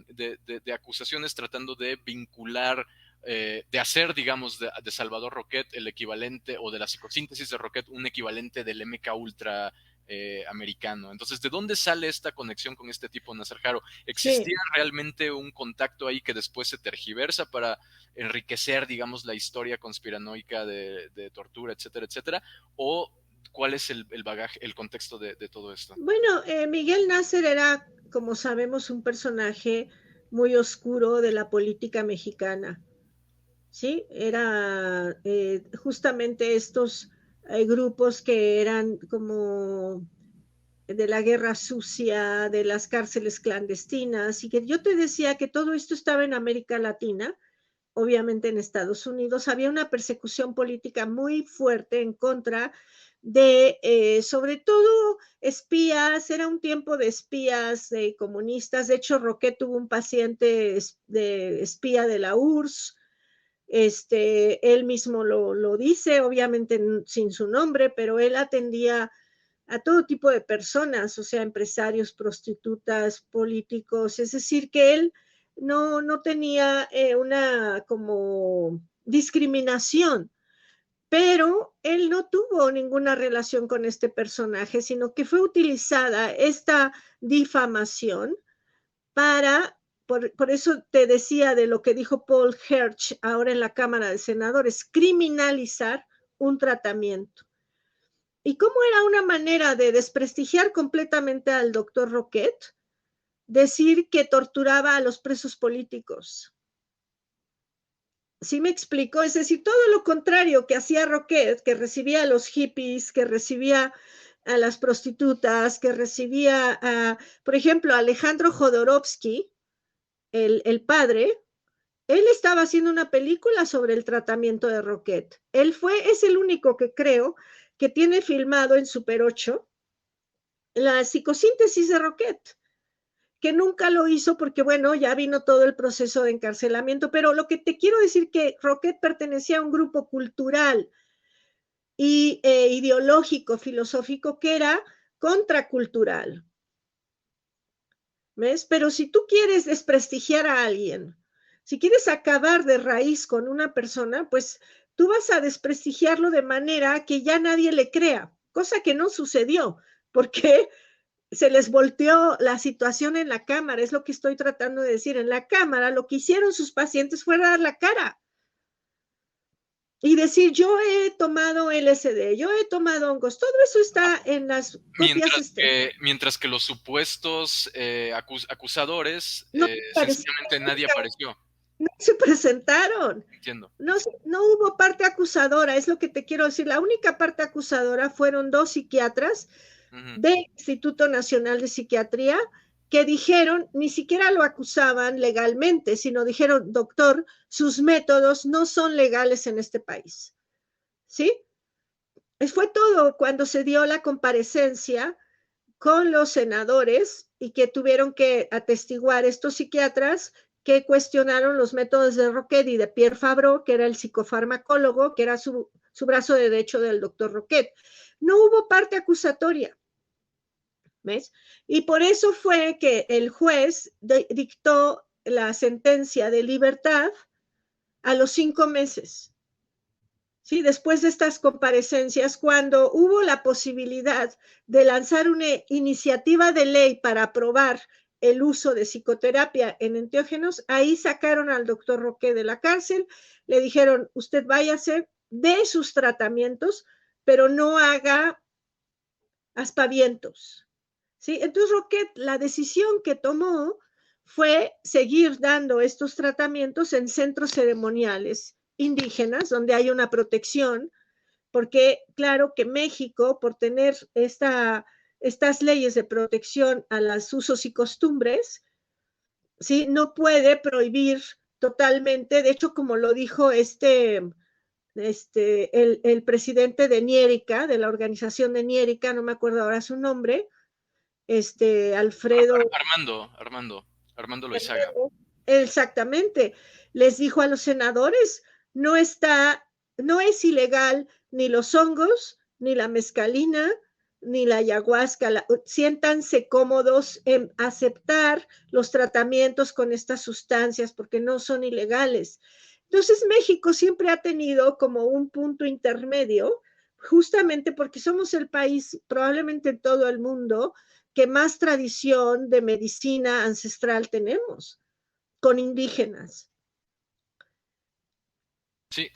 de acusaciones tratando de vincular de hacer, digamos, de Salvador Roquet el equivalente, o de la psicosíntesis de Roquet, un equivalente del MK Ultra americano. Entonces, ¿de dónde sale esta conexión con este tipo Nazarjaro? ¿Existía realmente un contacto ahí que después se tergiversa para enriquecer, digamos, la historia conspiranoica de tortura, etcétera, etcétera? ¿O cuál es el bagaje, el contexto de todo esto? Bueno, Miguel Nasser era, como sabemos, un personaje muy oscuro de la política mexicana. ¿Sí? Era justamente estos grupos que eran como de la guerra sucia, de las cárceles clandestinas, y que yo te decía que todo esto estaba en América Latina, obviamente en Estados Unidos, había una persecución política muy fuerte en contra de, sobre todo, espías, era un tiempo de espías de comunistas, de hecho, Roquet tuvo un paciente de espía de la URSS, él mismo lo dice, obviamente sin su nombre, pero él atendía a todo tipo de personas, o sea, empresarios, prostitutas, políticos, es decir, que él no tenía una como discriminación, pero él no tuvo ninguna relación con este personaje, sino que fue utilizada esta difamación para, por eso te decía de lo que dijo Paul Hersch ahora en la Cámara de Senadores, criminalizar un tratamiento. ¿Y cómo era una manera de desprestigiar completamente al doctor Roquet? Decir que torturaba a los presos políticos. ¿Sí me explico? Es decir, todo lo contrario que hacía Roquet, que recibía a los hippies, que recibía a las prostitutas, que recibía a, por ejemplo, a Alejandro Jodorowsky, el padre, él estaba haciendo una película sobre el tratamiento de Roquet. Es el único que creo que tiene filmado en Super 8 la psicosíntesis de Roquet, que nunca lo hizo porque, bueno, ya vino todo el proceso de encarcelamiento, pero lo que te quiero decir que Roquet pertenecía a un grupo cultural y ideológico, filosófico, que era contracultural. ¿Ves? Pero si tú quieres desprestigiar a alguien, si quieres acabar de raíz con una persona, pues tú vas a desprestigiarlo de manera que ya nadie le crea, cosa que no sucedió, porque se les volteó la situación en la cámara, es lo que estoy tratando de decir. En la cámara lo que hicieron sus pacientes fue dar la cara y decir, yo he tomado LSD, yo he tomado hongos, todo eso está en las copias. Mientras que los supuestos acusadores, no sencillamente nadie apareció. No se presentaron. Entiendo. No hubo parte acusadora, es lo que te quiero decir. La única parte acusadora fueron 2 psiquiatras del Instituto Nacional de Psiquiatría que dijeron, ni siquiera lo acusaban legalmente, sino dijeron, doctor, sus métodos no son legales en este país. ¿Sí? Fue todo cuando se dio la comparecencia con los senadores y que tuvieron que atestiguar estos psiquiatras que cuestionaron los métodos de Roquet y de Pierre Fabre, que era el psicofarmacólogo, que era su brazo derecho del doctor Roquet. No hubo parte acusatoria, ¿ves? Y por eso fue que el juez dictó la sentencia de libertad a los 5 meses. ¿Sí? Después de estas comparecencias, cuando hubo la posibilidad de lanzar una iniciativa de ley para aprobar el uso de psicoterapia en enteógenos, ahí sacaron al doctor Roquet de la cárcel, le dijeron, usted váyase de sus tratamientos, pero no haga aspavientos. ¿Sí? Entonces Roquet, la decisión que tomó fue seguir dando estos tratamientos en centros ceremoniales indígenas, donde hay una protección, porque claro que México, por tener estas leyes de protección a los usos y costumbres, ¿sí? No puede prohibir totalmente, de hecho, como lo dijo el presidente de Niérica, de la organización de Niérica, no me acuerdo ahora su nombre, Alfredo. Armando Loizaga. Exactamente. Les dijo a los senadores, no es ilegal ni los hongos, ni la mescalina, ni la ayahuasca. Siéntanse cómodos en aceptar los tratamientos con estas sustancias porque no son ilegales. Entonces México siempre ha tenido como un punto intermedio, justamente porque somos el país, probablemente en todo el mundo, que más tradición de medicina ancestral tenemos, con indígenas. Sí,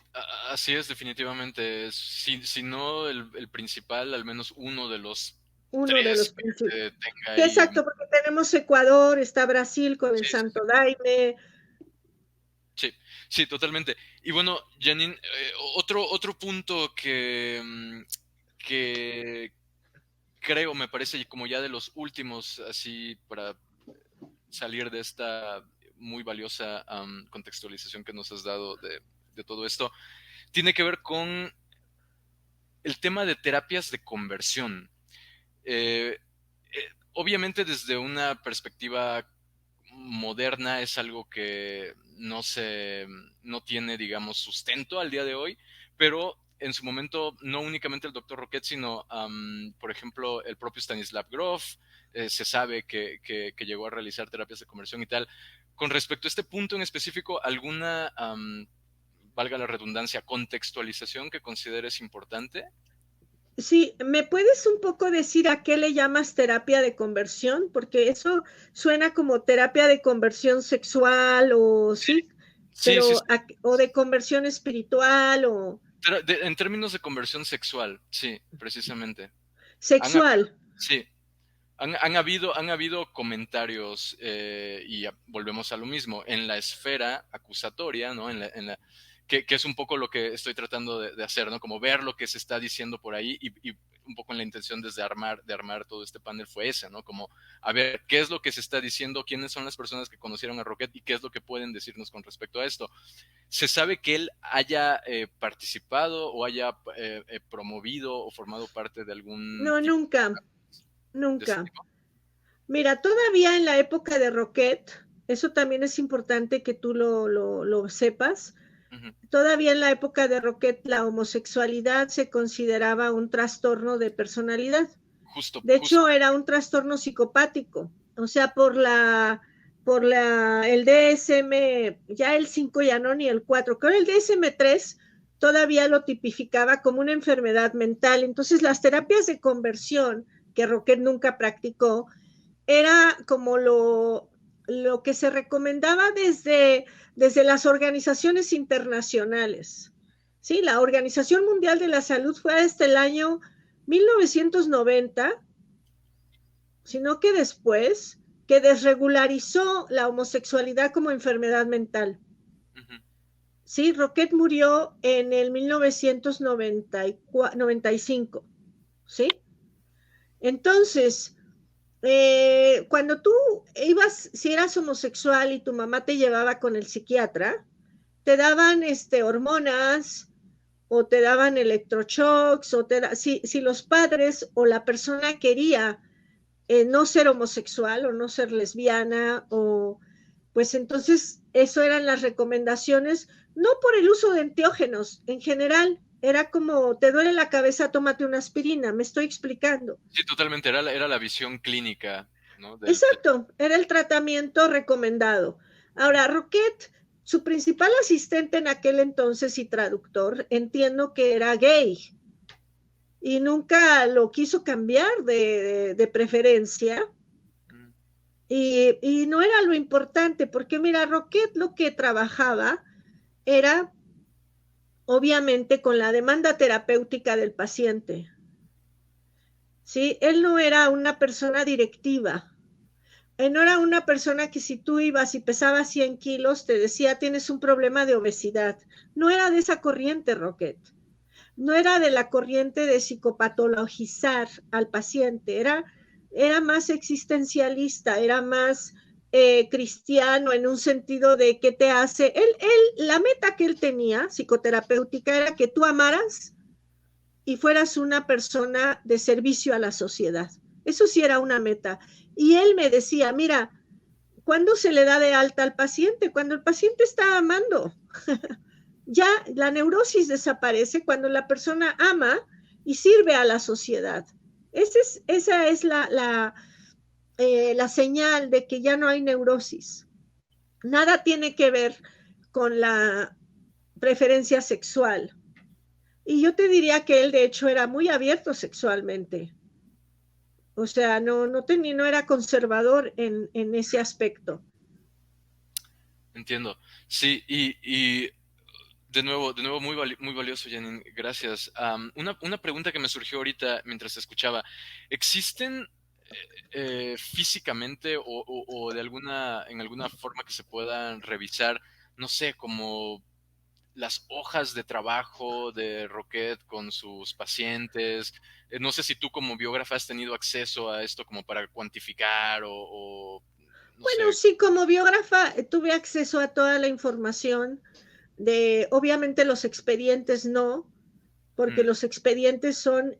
así es, definitivamente. Si no el principal, al menos uno de los tres que tenga ahí. Exacto, porque tenemos Ecuador, está Brasil con el Santo Daime. Sí, totalmente. Y bueno, Janine, otro punto que creo, me parece como ya de los últimos, así para salir de esta muy valiosa contextualización que nos has dado de todo esto, tiene que ver con el tema de terapias de conversión. Obviamente desde una perspectiva moderna es algo que no tiene, digamos, sustento al día de hoy, pero en su momento no únicamente el doctor Roquet, sino, por ejemplo, el propio Stanislav Grof, se sabe que llegó a realizar terapias de conversión y tal. Con respecto a este punto en específico, ¿alguna, valga la redundancia, contextualización que consideres importante? Sí, ¿me puedes un poco decir a qué le llamas terapia de conversión? Porque eso suena como terapia de conversión sexual o sí, pero sí. o de conversión espiritual o... En términos de conversión sexual, sí, precisamente. Sexual. Sí. Han habido comentarios, y volvemos a lo mismo, en la esfera acusatoria, ¿no? Que es un poco lo que estoy tratando de hacer, ¿no? Como ver lo que se está diciendo por ahí y un poco en la intención desde de armar todo este panel fue esa, ¿no? Como a ver qué es lo que se está diciendo, quiénes son las personas que conocieron a Roquet y qué es lo que pueden decirnos con respecto a esto. ¿Se sabe que él haya participado o haya promovido o formado parte de algún... No, nunca. Mira, todavía en la época de Roquet, eso también es importante que tú lo sepas, todavía en la época de Roquet la homosexualidad se consideraba un trastorno de personalidad. De hecho, era un trastorno psicopático, o sea, por el DSM, ya el 5 ya no, ni el 4, creo el DSM-3 todavía lo tipificaba como una enfermedad mental. Entonces, las terapias de conversión, que Roquet nunca practicó, era como lo que se recomendaba desde las organizaciones internacionales. Sí, la Organización Mundial de la Salud fue hasta el año 1990, sino que después que desregularizó la homosexualidad como enfermedad mental. Sí, Roquet murió en el 1995, ¿sí? Entonces, cuando tú si eras homosexual y tu mamá te llevaba con el psiquiatra, te daban hormonas o te daban electroshocks, o si los padres o la persona quería no ser homosexual o no ser lesbiana, o pues entonces eso eran las recomendaciones, no por el uso de enteógenos, en general, era como, te duele la cabeza, tómate una aspirina, me estoy explicando. Sí, totalmente, era la visión clínica, ¿no? Exacto, era el tratamiento recomendado. Ahora, Roquette, su principal asistente en aquel entonces y traductor, entiendo que era gay y nunca lo quiso cambiar de preferencia. Y no era lo importante, porque mira, Roquette lo que trabajaba era obviamente con la demanda terapéutica del paciente. ¿Sí? Él no era una persona directiva. Él no era una persona que si tú ibas y pesabas 100 kilos te decía tienes un problema de obesidad. No era de esa corriente, Roquette. No era de la corriente de psicopatologizar al paciente. Era más existencialista, era más cristiano en un sentido de que te hace. La meta que él tenía psicoterapéutica era que tú amaras y fueras una persona de servicio a la sociedad. Eso sí era una meta. Y él me decía, mira, ¿cuándo se le da de alta al paciente? Cuando el paciente está amando. Ya la neurosis desaparece cuando la persona ama y sirve a la sociedad. Esa es la señal de que ya no hay neurosis. Nada tiene que ver con la preferencia sexual. Y yo te diría que él de hecho era muy abierto sexualmente. O sea, no era conservador en ese aspecto. Entiendo. Sí, y de nuevo muy valioso, Janine. Gracias. Una pregunta que me surgió ahorita mientras te escuchaba. ¿Existen físicamente o en alguna forma que se puedan revisar, no sé, como las hojas de trabajo de Roquette con sus pacientes? No sé si tú como biógrafa has tenido acceso a esto como para cuantificar no Bueno, sé. sí, como biógrafa tuve acceso a toda la información de, obviamente los expedientes no, porque los expedientes son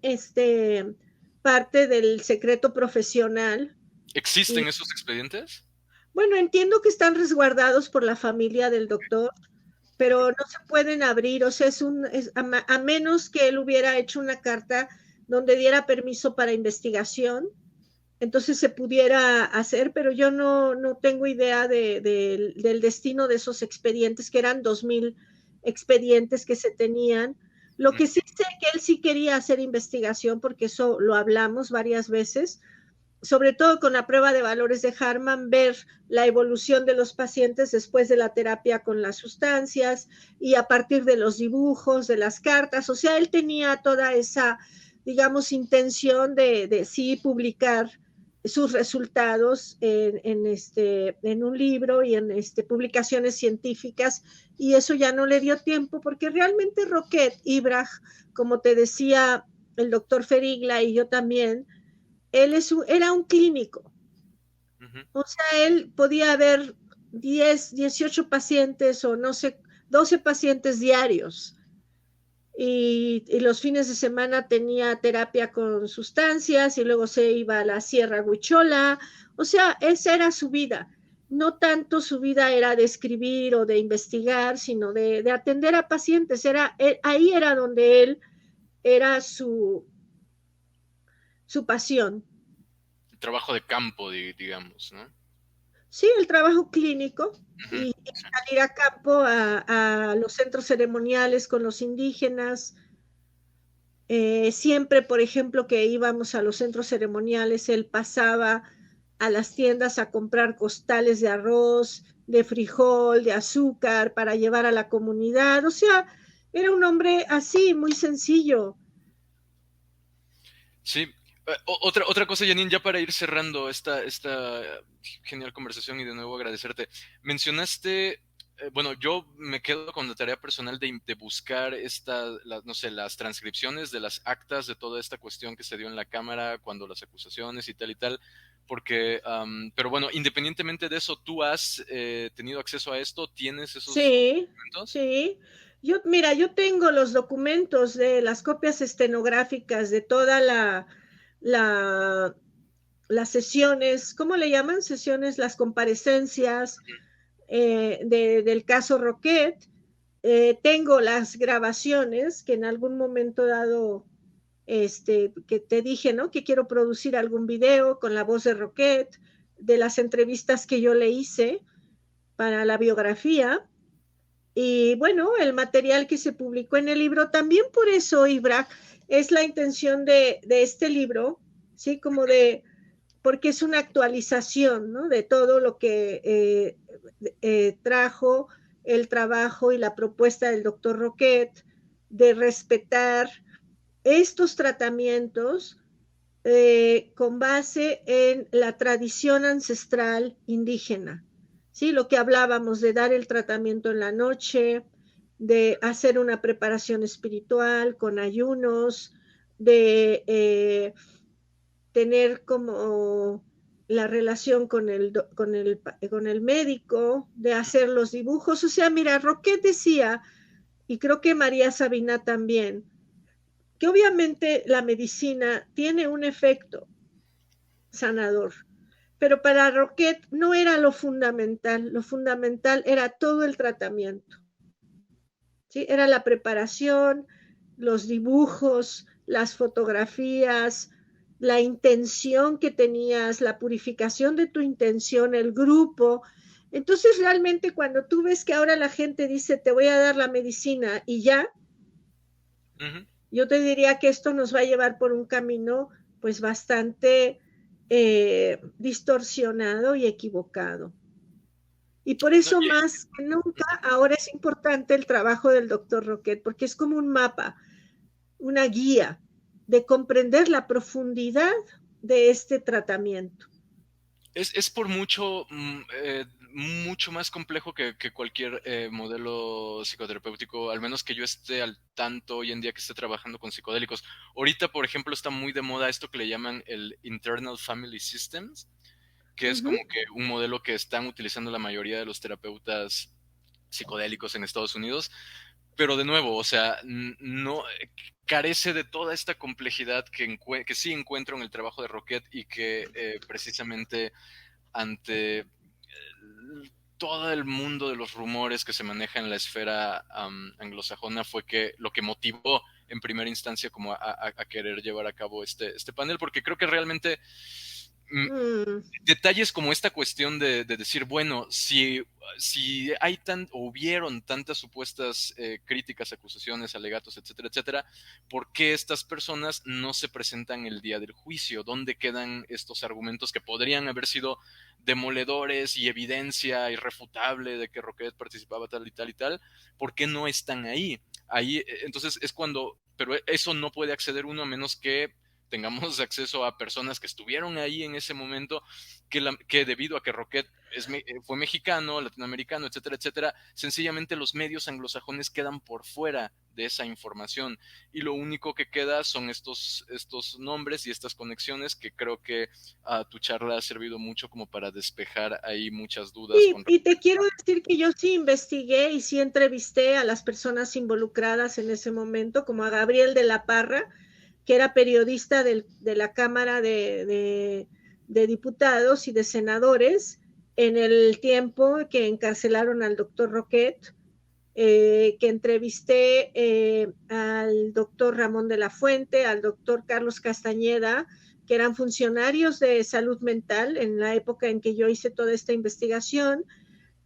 parte del secreto profesional. ¿Existen Y esos expedientes? bueno, entiendo que están resguardados por la familia del doctor, pero no se pueden abrir, o sea, a menos que él hubiera hecho una carta donde diera permiso para investigación, entonces se pudiera hacer, pero yo no tengo idea del destino de esos expedientes, que eran 2000 expedientes que se tenían. Lo que sí sé que él sí quería hacer investigación, porque eso lo hablamos varias veces, sobre todo con la prueba de valores de Harman, ver la evolución de los pacientes después de la terapia con las sustancias y a partir de los dibujos, de las cartas. O sea, él tenía toda esa, digamos, intención de sí publicar sus resultados en un libro y en publicaciones científicas, y eso ya no le dio tiempo porque realmente Roquette, Ibraj, como te decía el doctor Ferigla y yo también, era un clínico. O sea, él podía ver 10, 18 pacientes o no sé, 12 pacientes diarios. Y los fines de semana tenía terapia con sustancias y luego se iba a la Sierra Huichola. O sea, esa era su vida. No tanto su vida era de escribir o de investigar, sino de atender a pacientes. Ahí era donde él era su pasión. El trabajo de campo, digamos, ¿no? Sí, el trabajo clínico y salir a campo a los centros ceremoniales con los indígenas. Siempre, por ejemplo, que íbamos a los centros ceremoniales, él pasaba a las tiendas a comprar costales de arroz, de frijol, de azúcar para llevar a la comunidad. O sea, era un hombre así, muy sencillo. Sí. Otra cosa, Janine, ya para ir cerrando esta genial conversación y de nuevo agradecerte. Mencionaste, bueno, yo me quedo con la tarea personal de buscar no sé, las transcripciones de las actas de toda esta cuestión que se dio en la Cámara cuando las acusaciones y tal, porque, pero bueno, independientemente de eso, ¿tú has tenido acceso a esto? ¿Tienes esos documentos? Sí. Mira, yo tengo los documentos de las copias estenográficas de toda la las sesiones, ¿cómo le llaman? Sesiones, las comparecencias del caso Roquet. Tengo las grabaciones que en algún momento dado, que te dije, ¿no? Que quiero producir algún video con la voz de Roquet, de las entrevistas que yo le hice para la biografía. Y bueno, el material que se publicó en el libro, también por eso, Ibra, es la intención de este libro, ¿sí? Como porque es una actualización, ¿no? De todo lo que trajo el trabajo y la propuesta del doctor Roquet, de respetar estos tratamientos con base en la tradición ancestral indígena. ¿Sí? Lo que hablábamos de dar el tratamiento en la noche, de hacer una preparación espiritual con ayunos, de tener como la relación con el médico, de hacer los dibujos. O sea, mira, Roquet decía, y creo que María Sabina también, que obviamente la medicina tiene un efecto sanador, pero para Roquet no era lo fundamental era todo el tratamiento, ¿sí? Era la preparación, los dibujos, las fotografías, la intención que tenías, la purificación de tu intención, el grupo. Entonces realmente cuando tú ves que ahora la gente dice te voy a dar la medicina y ya, yo te diría que esto nos va a llevar por un camino pues bastante distorsionado y equivocado. Y por eso más que nunca ahora es importante el trabajo del doctor Roquet, porque es como un mapa, una guía de comprender la profundidad de este tratamiento. Es por mucho más complejo que cualquier modelo psicoterapéutico, al menos que yo esté al tanto hoy en día que esté trabajando con psicodélicos. Ahorita, por ejemplo, está muy de moda esto que le llaman el Internal Family Systems, que es como que un modelo que están utilizando la mayoría de los terapeutas psicodélicos en Estados Unidos. Pero de nuevo, o sea, no carece de toda esta complejidad que sí encuentro en el trabajo de Roquet y que precisamente ante todo el mundo de los rumores que se maneja en la esfera anglosajona fue que lo que motivó en primera instancia como a querer llevar a cabo este panel, porque creo que realmente detalles como esta cuestión de decir, bueno, si hay hubieron tantas supuestas críticas, acusaciones, alegatos, etcétera, etcétera, ¿por qué estas personas no se presentan el día del juicio? ¿Dónde quedan estos argumentos que podrían haber sido demoledores y evidencia irrefutable de que Roquet participaba tal y tal y tal? ¿Por qué no están ahí? Entonces es cuando, pero eso no puede acceder uno a menos que tengamos acceso a personas que estuvieron ahí en ese momento, que debido a que Roquet fue mexicano, latinoamericano, etcétera, etcétera, sencillamente los medios anglosajones quedan por fuera de esa información y lo único que queda son estos nombres y estas conexiones que creo que tu charla ha servido mucho como para despejar ahí muchas dudas. Sí, y te quiero decir que yo sí investigué y sí entrevisté a las personas involucradas en ese momento, como a Gabriel de la Parra, que era periodista de la Cámara de Diputados y de Senadores en el tiempo que encarcelaron al doctor Roquet, que entrevisté al doctor Ramón de la Fuente, al doctor Carlos Castañeda, que eran funcionarios de salud mental en la época en que yo hice toda esta investigación,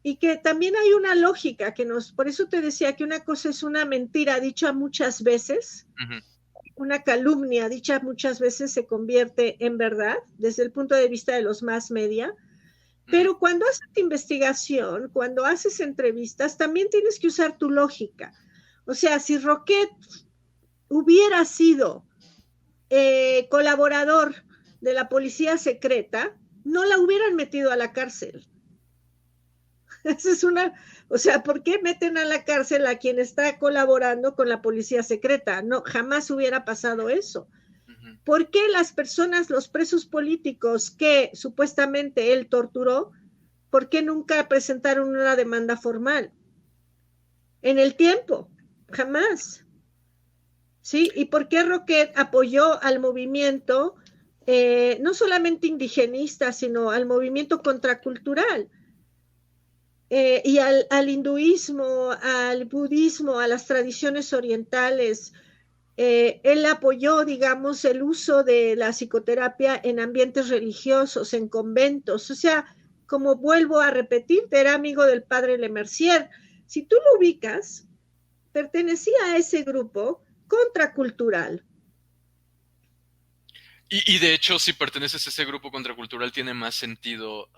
y que también hay una lógica por eso te decía que una cosa es una mentira dicha muchas veces, una calumnia dicha muchas veces se convierte en verdad desde el punto de vista de los mass media, pero cuando haces investigación, cuando haces entrevistas, también tienes que usar tu lógica. O sea, si Roquet hubiera sido colaborador de la policía secreta, no la hubieran metido a la cárcel. Esa es o sea, ¿por qué meten a la cárcel a quien está colaborando con la policía secreta? No, jamás hubiera pasado eso. ¿Por qué las personas, los presos políticos que supuestamente él torturó, por qué nunca presentaron una demanda formal? En el tiempo, jamás. ¿Sí? ¿Y por qué Roquet apoyó al movimiento no solamente indigenista, sino al movimiento contracultural. Y al hinduismo, al budismo, a las tradiciones orientales. Él apoyó, digamos, el uso de la psicoterapia en ambientes religiosos, en conventos. O sea, como vuelvo a repetir, era amigo del padre Lemercier. Si tú lo ubicas, pertenecía a ese grupo contracultural. Y de hecho, si perteneces a ese grupo contracultural, tiene más sentido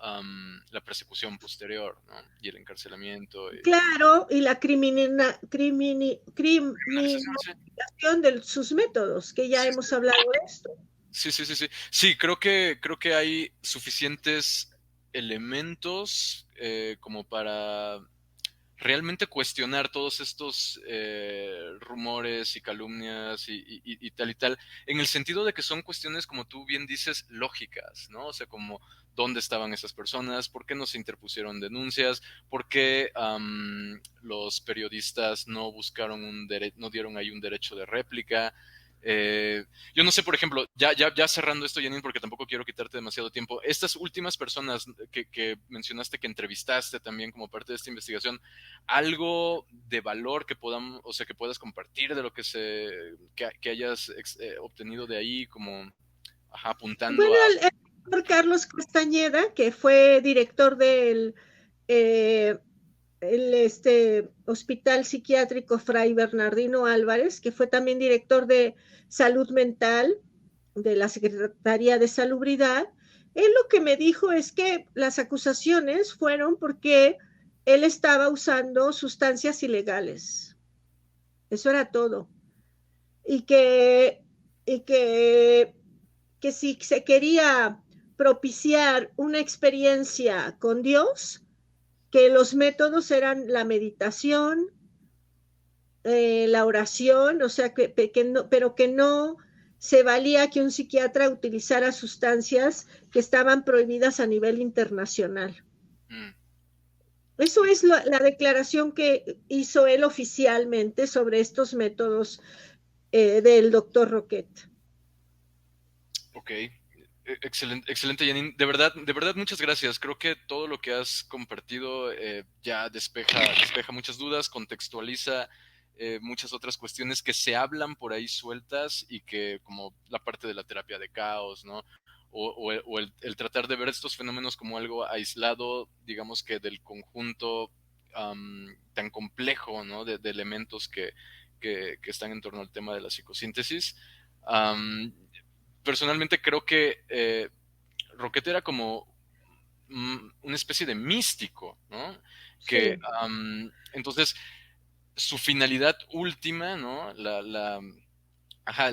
la persecución posterior, ¿no? Y el encarcelamiento. Claro, y la criminalización Sí. de sus métodos, que ya hemos hablado de esto. Sí. Sí, creo que hay suficientes elementos como para realmente cuestionar todos estos rumores y calumnias y tal, en el sentido de que son cuestiones, como tú bien dices, lógicas, ¿no? O sea, como dónde estaban esas personas, por qué no se interpusieron denuncias, por qué los periodistas no buscaron no dieron ahí un derecho de réplica. Yo no sé, por ejemplo, ya cerrando esto, Janine, porque tampoco quiero quitarte demasiado tiempo, estas últimas personas que mencionaste, que entrevistaste también como parte de esta investigación, algo de valor que podamos, o sea, que puedas compartir de lo que hayas obtenido de ahí, como apuntando bueno, el doctor Carlos Castañeda, que fue director del Hospital Psiquiátrico Fray Bernardino Álvarez, que fue también director de Salud Mental de la Secretaría de Salubridad. Él lo que me dijo es que las acusaciones fueron porque él estaba usando sustancias ilegales. Eso era todo. Y que si se quería propiciar una experiencia con Dios, que los métodos eran la meditación, la oración, o sea, pero que no se valía que un psiquiatra utilizara sustancias que estaban prohibidas a nivel internacional. Eso es la declaración que hizo él oficialmente sobre estos métodos del doctor Roquet. Ok, excelente, Janine. De verdad, muchas gracias. Creo que todo lo que has compartido ya despeja muchas dudas, contextualiza muchas otras cuestiones que se hablan por ahí sueltas y que, como la parte de la terapia de caos, ¿no? O el tratar de ver estos fenómenos como algo aislado, digamos que del conjunto tan complejo, ¿no? De elementos que están en torno al tema de la psicosíntesis. Personalmente creo que Roquet era como una especie de místico, ¿no? Que Sí. entonces su finalidad última, ¿no? La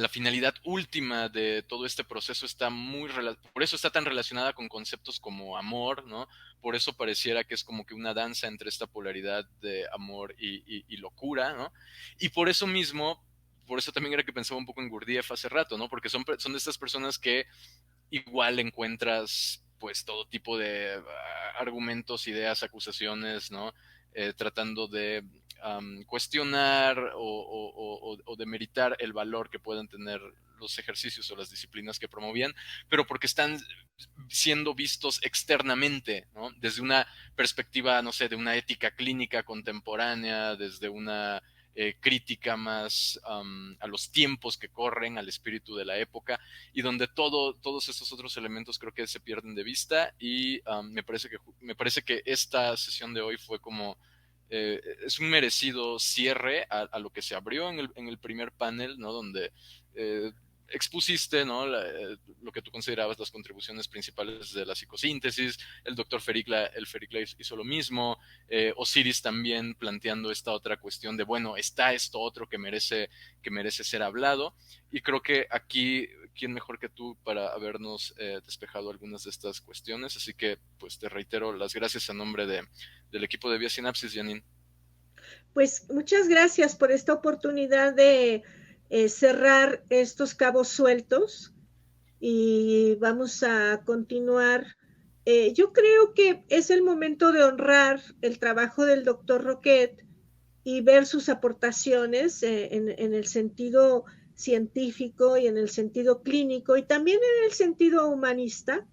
finalidad última de todo este proceso está por eso está tan relacionada con conceptos como amor, ¿no? Por eso pareciera que es como que una danza entre esta polaridad de amor y locura, ¿no? Y por eso mismo, por eso también era que pensaba un poco en Gurdjieff hace rato, ¿no? Porque son de estas personas que igual encuentras pues todo tipo de argumentos, ideas, acusaciones, ¿no? Tratando de cuestionar o demeritar el valor que puedan tener los ejercicios o las disciplinas que promovían, pero porque están siendo vistos externamente, ¿no? Desde una perspectiva, no sé, de una ética clínica contemporánea, desde una crítica más a los tiempos que corren, al espíritu de la época, y donde todos estos otros elementos creo que se pierden de vista, y me parece que esta sesión de hoy fue como es un merecido cierre a lo que se abrió en el primer panel, ¿no? Donde expusiste, ¿no? Lo que tú considerabas las contribuciones principales de la psicosíntesis. El doctor Fericla hizo lo mismo. Osiris también planteando esta otra cuestión de, bueno, está esto otro que merece ser hablado. Y creo que aquí, ¿quién mejor que tú para habernos despejado algunas de estas cuestiones? Así que, pues, te reitero las gracias a nombre del equipo de Vía Sinapsis, Janine. Pues muchas gracias por esta oportunidad de cerrar estos cabos sueltos y vamos a continuar. Yo creo que es el momento de honrar el trabajo del doctor Roquet y ver sus aportaciones en el sentido científico y en el sentido clínico y también en el sentido humanista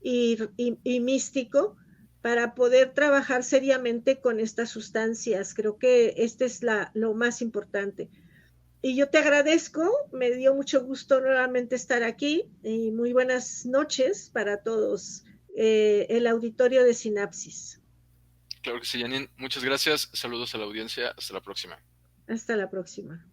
y místico para poder trabajar seriamente con estas sustancias. Creo que este es lo más importante. Y yo te agradezco, me dio mucho gusto nuevamente estar aquí y muy buenas noches para todos, el auditorio de Sinapsis. Claro que sí, Janine. Muchas gracias. Saludos a la audiencia. Hasta la próxima. Hasta la próxima.